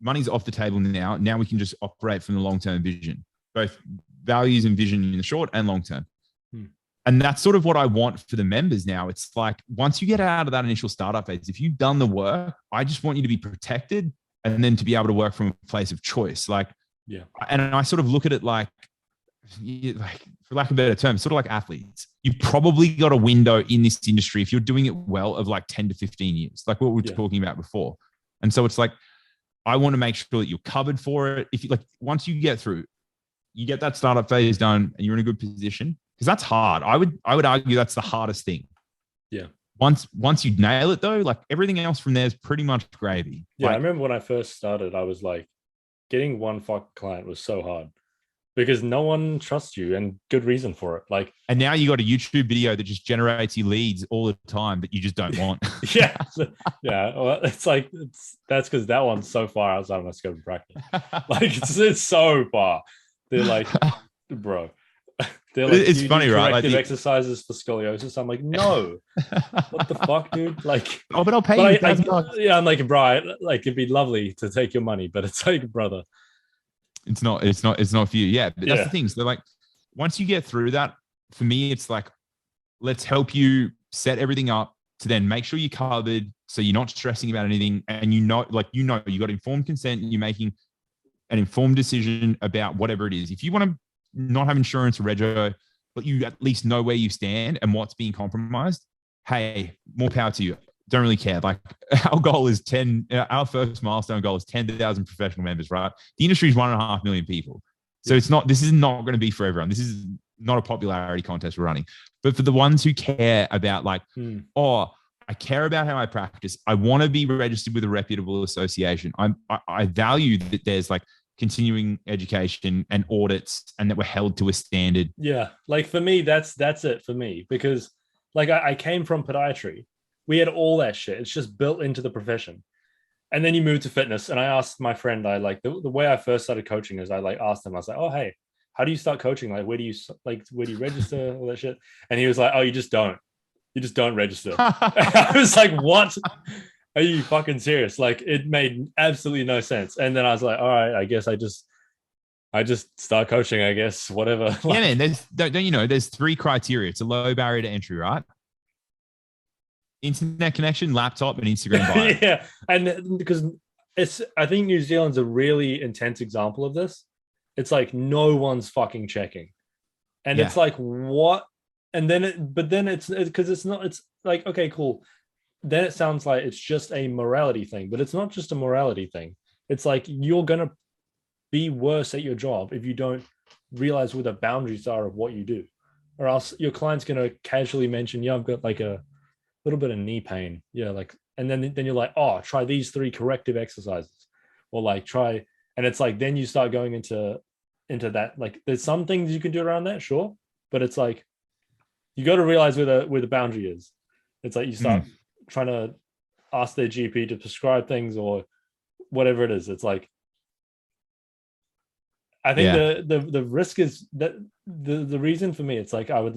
money's off the table now. Now we can just operate from the long-term vision, both values and vision in the short and long term. And that's sort of what I want for the members now. It's like, once you get out of that initial startup phase, if you've done the work, I just want you to be protected and then to be able to work from a place of choice. Like, yeah. And I sort of look at it like, for lack of a better term, sort of like athletes. You've probably got a window in this industry, if you're doing it well, of like 10 to 15 years, like what we were talking about before. And so it's like, I want to make sure that you're covered for it. If you like, once you get through, you get that startup phase done and you're in a good position, because that's hard. I would argue that's the hardest thing. Yeah. Once you nail it though, like everything else from there is pretty much gravy. Yeah. Like, I remember when I first started, I was like, getting one client was so hard because no one trusts you, and good reason for it. Like, and now you got a YouTube video that just generates you leads all the time that you just don't want. Yeah. Yeah. Well, it's like, that's because that one's so far outside of my scope of practice. Like it's so far. They're like, bro. They're like, it's funny, right? Corrective exercises for scoliosis. I'm like, no, what the fuck, dude? Like, oh, but I'll pay you. Yeah, I'm like, bro, like it'd be lovely to take your money, but it's like, brother, it's not for you. Yeah, but that's the thing. So like, once you get through that, for me, it's like, let's help you set everything up to then make sure you're covered, so you're not stressing about anything, and you got informed consent, and you're making an informed decision about whatever it is. If you want to not have insurance or rego, but you at least know where you stand and what's being compromised, hey, more power to you. Don't really care. Like, our goal is our first milestone goal is 10,000 professional members, right? The industry is 1.5 million people. So this is not going to be for everyone. This is not a popularity contest we're running. But for the ones who care about like, I care about how I practice, I want to be registered with a reputable association. I value that there's like continuing education and audits, and that we're held to a standard. Yeah. Like for me, that's it for me, because like I came from podiatry. We had all that shit. It's just built into the profession. And then you move to fitness. And I asked my friend, I like the way I first started coaching is I like asked him, I was like, oh, hey, how do you start coaching? Like, where do you register, all that shit? And he was like, oh, you just don't register. I was like, what? Are you fucking serious? Like, it made absolutely no sense. And then I was like, all right, I guess I just start coaching, I guess, whatever. Like, yeah, man, don't you know, there's 3 criteria. It's a low barrier to entry, right? Internet connection, laptop, and Instagram bio. Yeah. And because I think New Zealand's a really intense example of this. It's like no one's fucking checking. And Yeah. it's like, what? And then but then it's because it's not, it's like, okay, cool. Then it sounds like it's just a morality thing, but it's not just a morality thing. It's like you're gonna be worse at your job if you don't realize where the boundaries are of what you do. Or else your client's gonna casually mention, yeah, I've got like a little bit of knee pain. Yeah, like, and then you're like, oh, try these 3 corrective exercises. Or like try, and it's like then you start going into that. Like there's some things you can do around that, sure. But it's like you got to realize where the boundary is. It's like you start trying to ask their GP to prescribe things or whatever it is. It's like I think the risk is that the reason for me, it's like I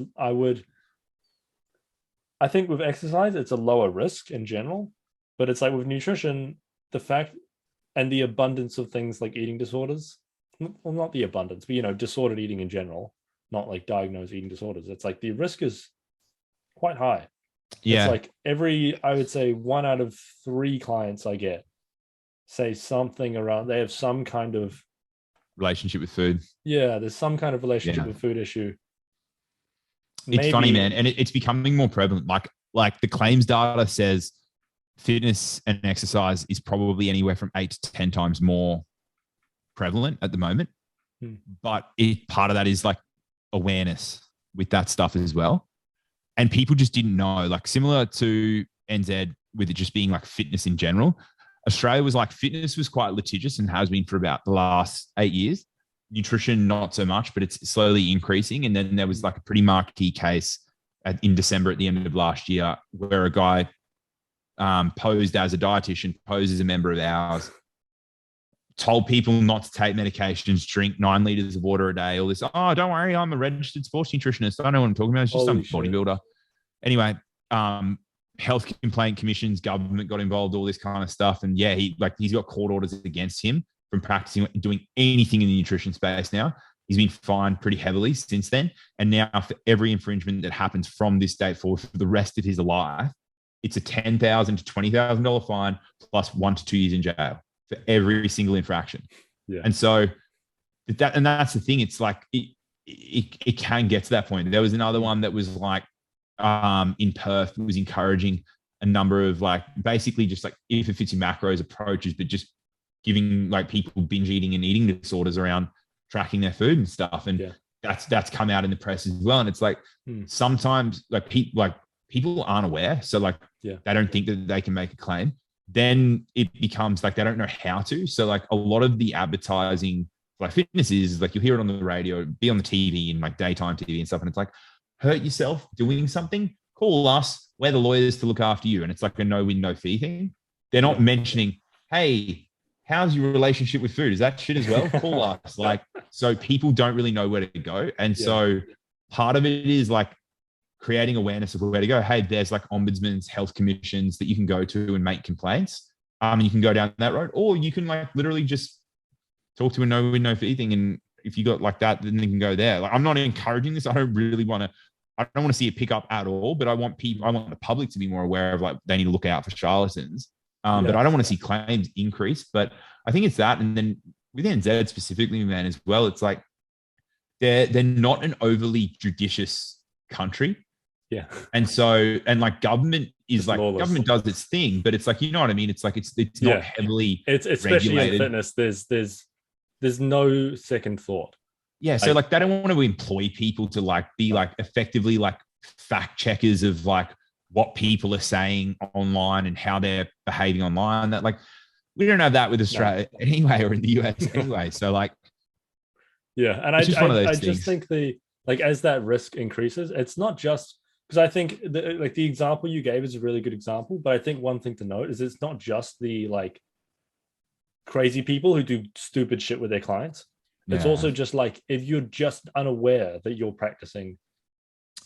think with exercise it's a lower risk in general, but it's like with nutrition, the fact and the abundance of things like eating disorders, well, not the abundance, but disordered eating in general, not like diagnosed eating disorders. It's like the risk is quite high. It's like I would say 1 out of 3 clients I get say something around, they have some kind of relationship with food. Yeah, there's some kind of relationship with food issue. It's funny, man, and it's becoming more prevalent. Like the claims data says fitness and exercise is probably anywhere from 8 to 10 times more prevalent at the moment. But part of that is like awareness with that stuff as well. And people just didn't know, like similar to NZ with it just being like fitness in general. Australia was like fitness was quite litigious and has been for about the last 8 years. Nutrition, not so much, but it's slowly increasing. And then there was like a pretty marquee case in December at the end of last year where a guy posed as a dietitian, posed as a member of ours, told people not to take medications, drink 9 liters of water a day, all this. Oh, don't worry, I'm a registered sports nutritionist. I don't know what I'm talking about. It's just some bodybuilder. Anyway, health complaint commissions, government got involved, all this kind of stuff. And yeah, he's got court orders against him from practicing doing anything in the nutrition space now. He's been fined pretty heavily since then. And now for every infringement that happens from this date forward for the rest of his life, it's a $10,000 to $20,000 fine plus 1 to 2 years in jail for every single infraction. Yeah. And so that's the thing. It's like it can get to that point. There was another one that was like in Perth, was encouraging a number of like basically just like if it fits your macros approaches, but just giving like people binge eating and eating disorders around tracking their food and stuff. And that's come out in the press as well. And it's like sometimes like people aren't aware. So like they don't think that they can make a claim. Then it becomes like they don't know how to. So like a lot of the advertising like fitness is like you'll hear it on the radio, be on the TV and like daytime TV and stuff. And it's like, hurt yourself doing something, call us. We're the lawyers to look after you. And it's like a no-win, no-fee thing. They're not mentioning, hey, how's your relationship with food? Is that shit as well? Call us. Like, so people don't really know where to go. And so part of it is like creating awareness of where to go. Hey, there's like ombudsman's, health commissions that you can go to and make complaints. And you can go down that road, or you can like literally just talk to a no-win, no-fee thing. And if you got like that, then you can go there. Like, I'm not encouraging this. I don't want to see it pick up at all, but I want the public to be more aware of like, they need to look out for charlatans. But I don't want to see claims increase. But I think it's that. And then with NZ specifically, man, as well, it's like they're not an overly judicious country. Yeah. And so, and like government is like lawless. Government does its thing, but it's like, you know what I mean? It's like it's not heavily it's especially regulated. In fitness, there's no second thought. Yeah. So like they don't want to employ people to like be like effectively like fact checkers of like what people are saying online and how they're behaving online. That like we don't have that with Australia anyway, or in the US anyway. So like, yeah. And I just think as that risk increases, it's not just because I think the example you gave is a really good example. But I think one thing to note is it's not just the like crazy people who do stupid shit with their clients. It's also just like if you're just unaware that you're practicing.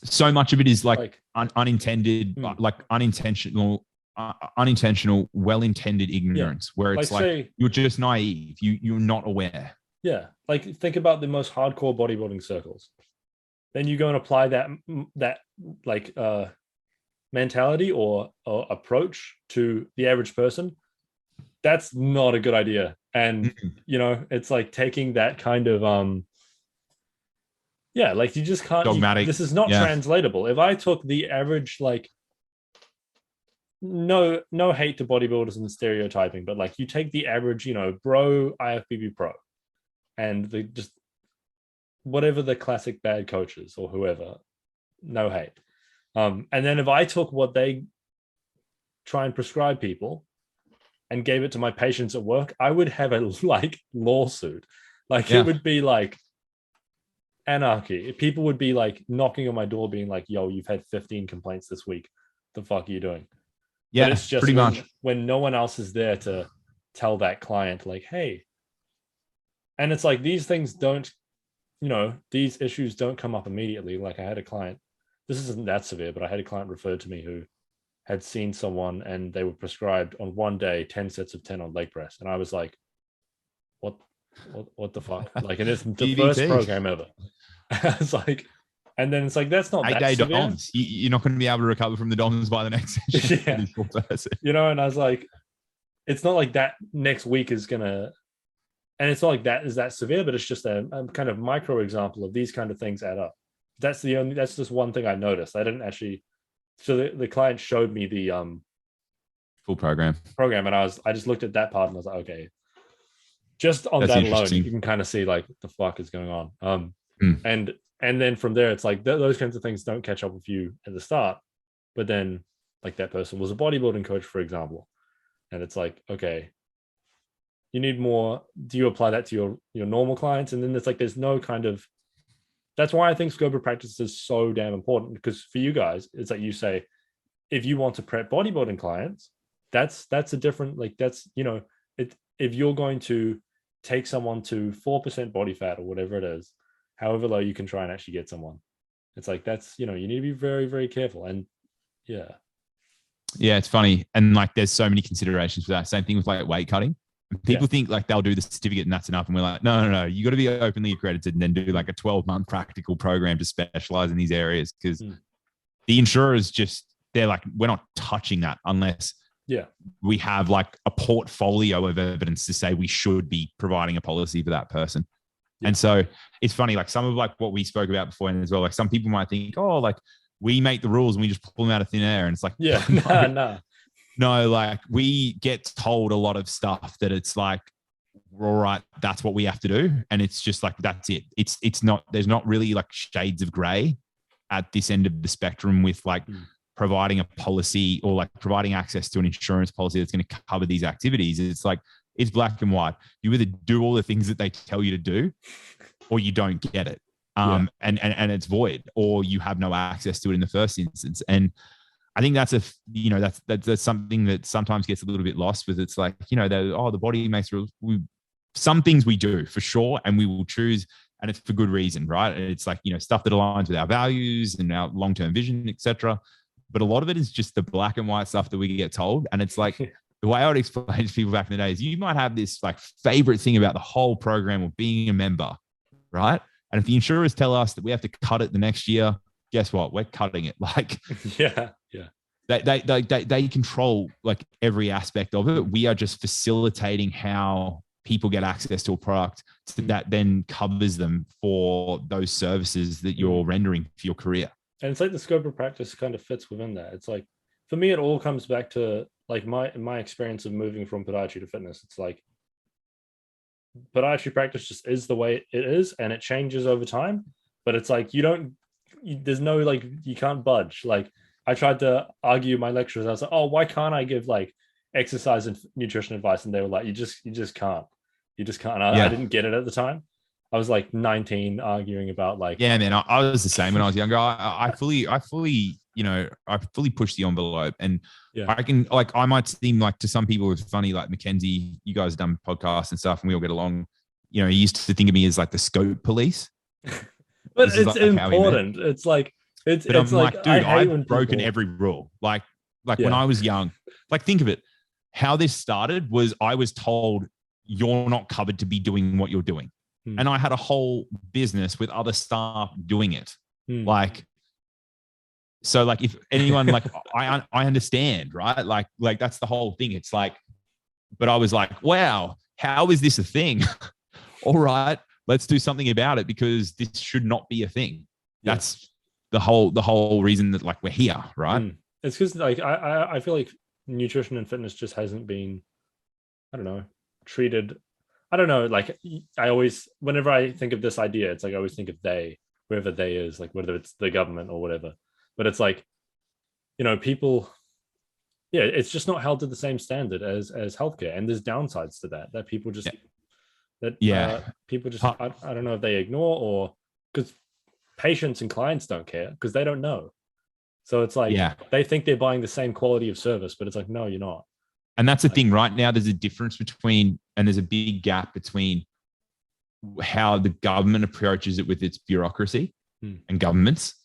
So much of it is like unintended, like unintentional, well-intended ignorance, where it's like say, you're just naive. You're not aware. Yeah. Like think about the most hardcore bodybuilding circles. Then you go and apply that like mentality or approach to the average person. that's not a good idea. And it's like taking that kind of like you just can't. Dogmatic. This is not translatable. If I took the average, like, no hate to bodybuilders and stereotyping, but like you take the average, bro, IFBB pro, and the just whatever the classic bad coaches or whoever, no hate. And then if I took what they try and prescribe people and gave it to my patients at work, I would have a like lawsuit. Like it would be like anarchy. People would be like knocking on my door being like, yo, you've had 15 complaints this week. The fuck are you doing? Yeah, but it's just pretty much when no one else is there to tell that client like, hey, and it's like these things don't, these issues don't come up immediately. Like I had a client, this isn't that severe, but I had a client referred to me who had seen someone and they were prescribed on one day 10 sets of 10 on leg press, and I was like, what the fuck? Like, and it's the first program ever. I was like, and then it's like, that's not 8-day DOMs. You're not going to be able to recover from the DOMs by the next session. And I was like, it's not like that next week is gonna, and it's not like that is that severe, but it's just a kind of micro example of these kind of things add up. That's just one thing I noticed. I didn't actually. So the client showed me the full program, and I just looked at that part and I was like, okay, just on that alone, you can kind of see like the fuck is going on. And then from there, it's like those kinds of things don't catch up with you at the start, but then like that person was a bodybuilding coach, for example, and it's like, okay, you need more. Do you apply that to your normal clients? And then it's like there's no kind of. That's why I think scope of practice is so damn important, because for you guys, it's like you say, if you want to prep bodybuilding clients, that's a different, like that's, if you're going to take someone to 4% body fat or whatever it is, however low you can try and actually get someone, it's like, that's, you need to be very, very careful. And yeah, it's funny. And like, there's so many considerations for that. Same thing with like weight cutting. People think like they'll do the certificate and that's enough. And we're like, no. You got to be openly accredited and then do like a 12-month practical program to specialize in these areas. Because the insurers they're like, we're not touching that unless we have like a portfolio of evidence to say we should be providing a policy for that person. Yeah. And so it's funny, like some of like what we spoke about before and as well, like some people might think, oh, like we make the rules and we just pull them out of thin air. And it's like, no, like we get told a lot of stuff that it's like, all right, that's what we have to do. And it's just like, that's it. It's not, there's not really like shades of gray at this end of the spectrum with like providing a policy or like providing access to an insurance policy that's going to cover these activities. It's like, it's black and white. You either do all the things that they tell you to do or you don't get it. And it's void, or you have no access to it in the first instance. And I think that's that's something that sometimes gets a little bit lost with. It's like, the body makes rules. Some things we do for sure, and we will choose, and it's for good reason, right? And it's like, stuff that aligns with our values and our long-term vision, etc. But a lot of it is just the black and white stuff that we get told. And it's like, the way I would explain to people back in the day is you might have this like favorite thing about the whole program of being a member, right? And if the insurers tell us that we have to cut it the next year, guess what? We're cutting it. Like, they control like every aspect of it. We are just facilitating how people get access to a product that then covers them for those services that you're rendering for your career. And it's like the scope of practice kind of fits within that. It's like, for me, it all comes back to like my experience of moving from podiatry to fitness. It's like podiatry practice just is the way it is, and it changes over time. But it's like there's no like, you can't budge. Like I tried to argue my lecturers. I was like, oh, why can't I give like exercise and nutrition advice? And they were like, you just can't. You just can't. I didn't get it at the time. I was like 19 arguing about like. Yeah, man. I was the same when I was younger. I fully pushed the envelope, and I can like, I might seem like to some people it's funny, like Mackenzie, you guys have done podcasts and stuff and we all get along. He used to think of me as like the scope police. But it's like important. It's like, it's like, dude, I've broken every rule. Like when I was young, like think of it. How this started was I was told you're not covered to be doing what you're doing. And I had a whole business with other staff doing it. Like, so like if anyone, like I understand, right? Like that's the whole thing. It's like but I was like, wow, how is this a thing? All right, let's do something about it, because this should not be a thing. Yeah. That's the whole reason that like we're here, right? It's because like I feel like nutrition and fitness just hasn't been, I don't know, treated. I don't know. Like I always, whenever I think of this idea, it's like I always think of they, whoever they is, like whether it's the government or whatever. But it's like, people. Yeah, it's just not held to the same standard as healthcare, and there's downsides to that people just people just I don't know if they ignore, or because patients and clients don't care because they don't know. So it's like they think they're buying the same quality of service, but it's like, no, you're not. And that's the thing right now. There's a difference between, and there's a big gap between how the government approaches it with its bureaucracy and governments,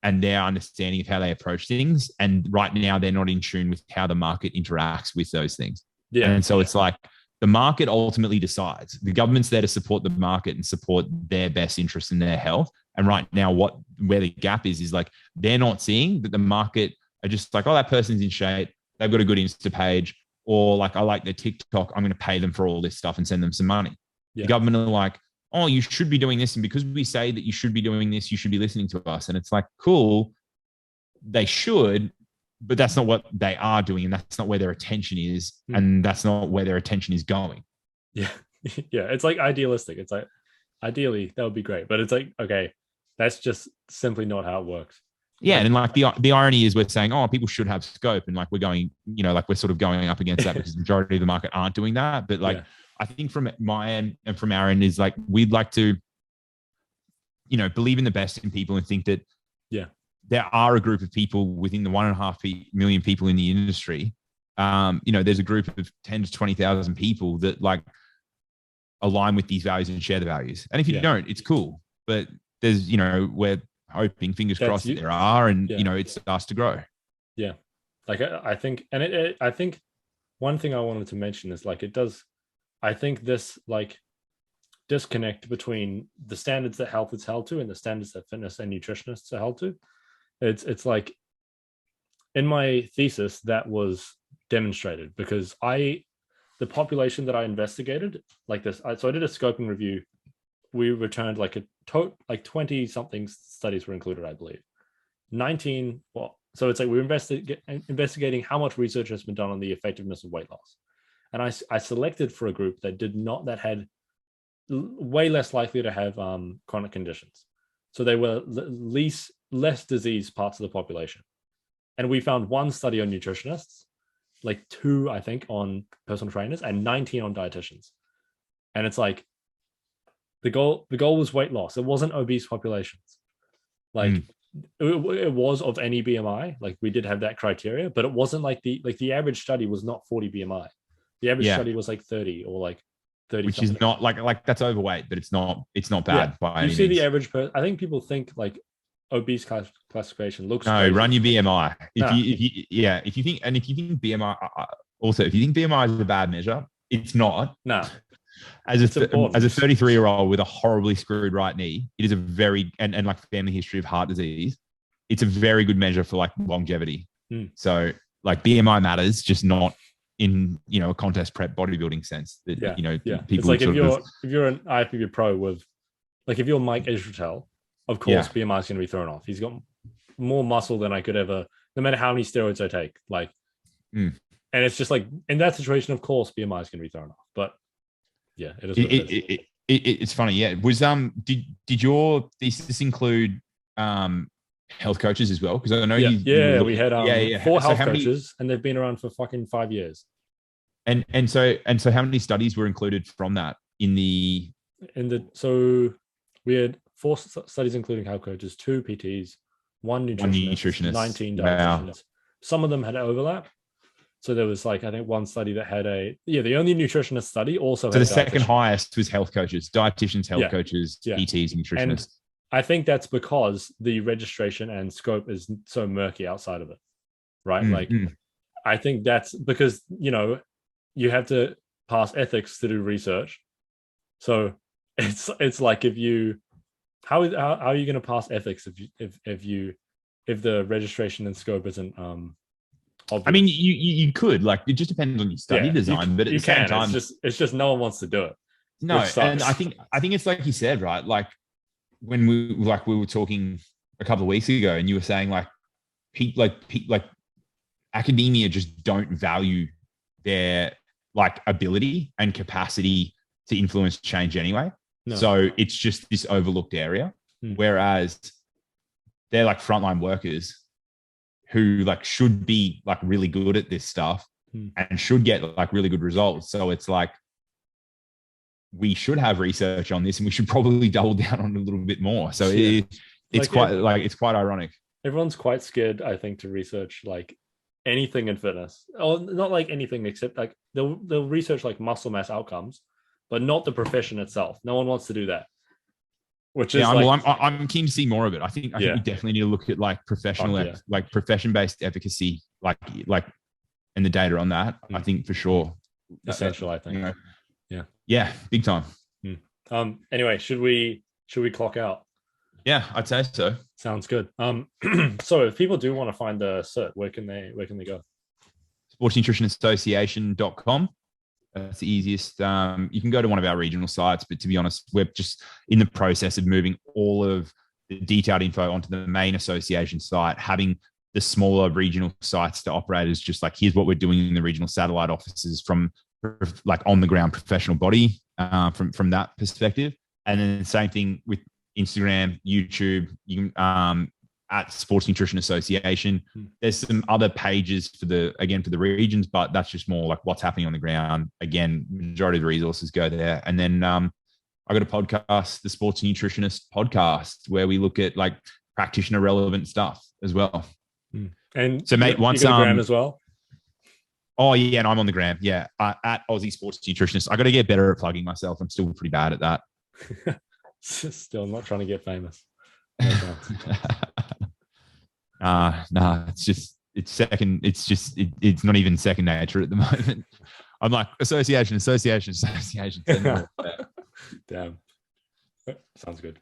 and their understanding of how they approach things. And right now they're not in tune with how the market interacts with those things. Yeah. And so it's like the market ultimately decides. The government's there to support the market and support their best interest in their health. And right now, where the gap is like they're not seeing that the market are just like, oh, that person's in shape. They've got a good Insta page, or like, I like their TikTok. I'm going to pay them for all this stuff and send them some money. Yeah. The government are like, oh, you should be doing this. And because we say that you should be doing this, you should be listening to us. And it's like, cool, they should, but that's not what they are doing. And that's not where their attention is. And that's not where their attention is going. Yeah. Yeah. It's like idealistic. It's like, ideally, that would be great. But it's like, okay, that's just simply not how it works. Yeah. And like the irony is we're saying, oh, people should have scope. And like we're going, like we're sort of going up against that because the majority of the market aren't doing that. But like, I think from my end and from our end is like, we'd like to, believe in the best in people and think that there are a group of people within the 1.5 million people in the industry. There's a group of 10 to 20,000 people that like align with these values and share the values. And if you don't, it's cool. But there's, we're hoping, fingers crossed, that there are, and it starts to grow. Yeah. Like I think, and I think one thing I wanted to mention is like, I think this like disconnect between the standards that health is held to and the standards that fitness and nutritionists are held to. It's like in my thesis that was demonstrated because the population that I investigated like this. So I did a scoping review. We returned like 20 something studies were included, I believe. 19. Well, so it's like we're investigating how much research has been done on the effectiveness of weight loss. And I selected for a group that had way less likely to have chronic conditions. So they were less diseased parts of the population. And we found one study on nutritionists, like 2, I think, on personal trainers and 19 on dietitians. And it's like the goal was weight loss. It wasn't obese populations. Like it was of any BMI. Like we did have that criteria, but it wasn't like the average study was not 40 BMI. The average study was like 30 or like 30, which something. Is not like that's overweight, but it's not bad by any means. You see the average person. I think people think like obese classification looks. No, crazy. Run your BMI. If you think BMI, also if you think BMI is a bad measure, it's not. No. As a 33-year-old with a horribly screwed right knee, it is a very and like family history of heart disease. It's a very good measure for like longevity. So like BMI matters, just not in a contest prep bodybuilding sense that people it's like if you're an IFBB pro with like if you're Mike Israel, of course BMI is going to be thrown off. He's got more muscle than I could ever, no matter how many steroids I take. Like, and it's just like in that situation, of course BMI is going to be thrown off. But yeah, it is. It's funny. Yeah, was did your thesis include health coaches as well? Because I know we had 4 health coaches, and they've been around for fucking 5 years. And so how many studies were included from that so we had 4 studies including health coaches, 2 PTs, 1 nutritionist, 19 dietitians. Wow. Some of them had overlap. So there was like, I think 1 study that had the only nutritionist study also. So the second highest was health coaches, dietitians, health coaches, PTs, nutritionists. And I think that's because the registration and scope is so murky outside of it, right? I think that's because, you have to pass ethics to do research. So it's like how are you going to pass ethics if the registration and scope isn't obvious. I mean, you could, like, it just depends on your study design, but at the same time, it's just no one wants to do it. No, and I think it's like you said, right? Like when we were talking a couple of weeks ago, and you were saying like academia just don't value their like ability and capacity to influence change anyway. No. So it's just this overlooked area. Whereas they're like frontline workers who like should be like really good at this stuff and should get like really good results. So it's like, we should have research on this, and we should probably double down on it a little bit more. So it's quite ironic. Everyone's quite scared, I think, to research like anything in fitness, or not like anything except like they'll research like muscle mass outcomes, but not the profession itself. No one wants to do that. Which is I'm keen to see more of it. I think we definitely need to look at like professional, like profession-based efficacy, like and the data on that. I think for sure essential. I think. Yeah, big time. Anyway, should we clock out? Yeah, I'd say so. Sounds good. So if people do want to find the cert, where can they go? sportsnutritionassociation.com. That's the easiest. You can go to one of our regional sites, but to be honest, we're just in the process of moving all of the detailed info onto the main association site, having the smaller regional sites to operate as just like, here's what we're doing in the regional satellite offices from like on the ground professional body from that perspective. And then the same thing with Instagram, YouTube, you can at Sports Nutrition Association. There's some other pages for the regions, but that's just more like what's happening on the ground. Again, majority of the resources go there. And then I got a podcast, the Sports Nutritionist podcast, where we look at like practitioner relevant stuff as well. And so mate, once gram as well. Oh yeah, and I'm on the gram. Yeah, at Aussie Sports Nutritionist. I got to get better at plugging myself. I'm still pretty bad at that. Still not trying to get famous. Nah, it's not even second nature at the moment. I'm like association. Damn. Sounds good.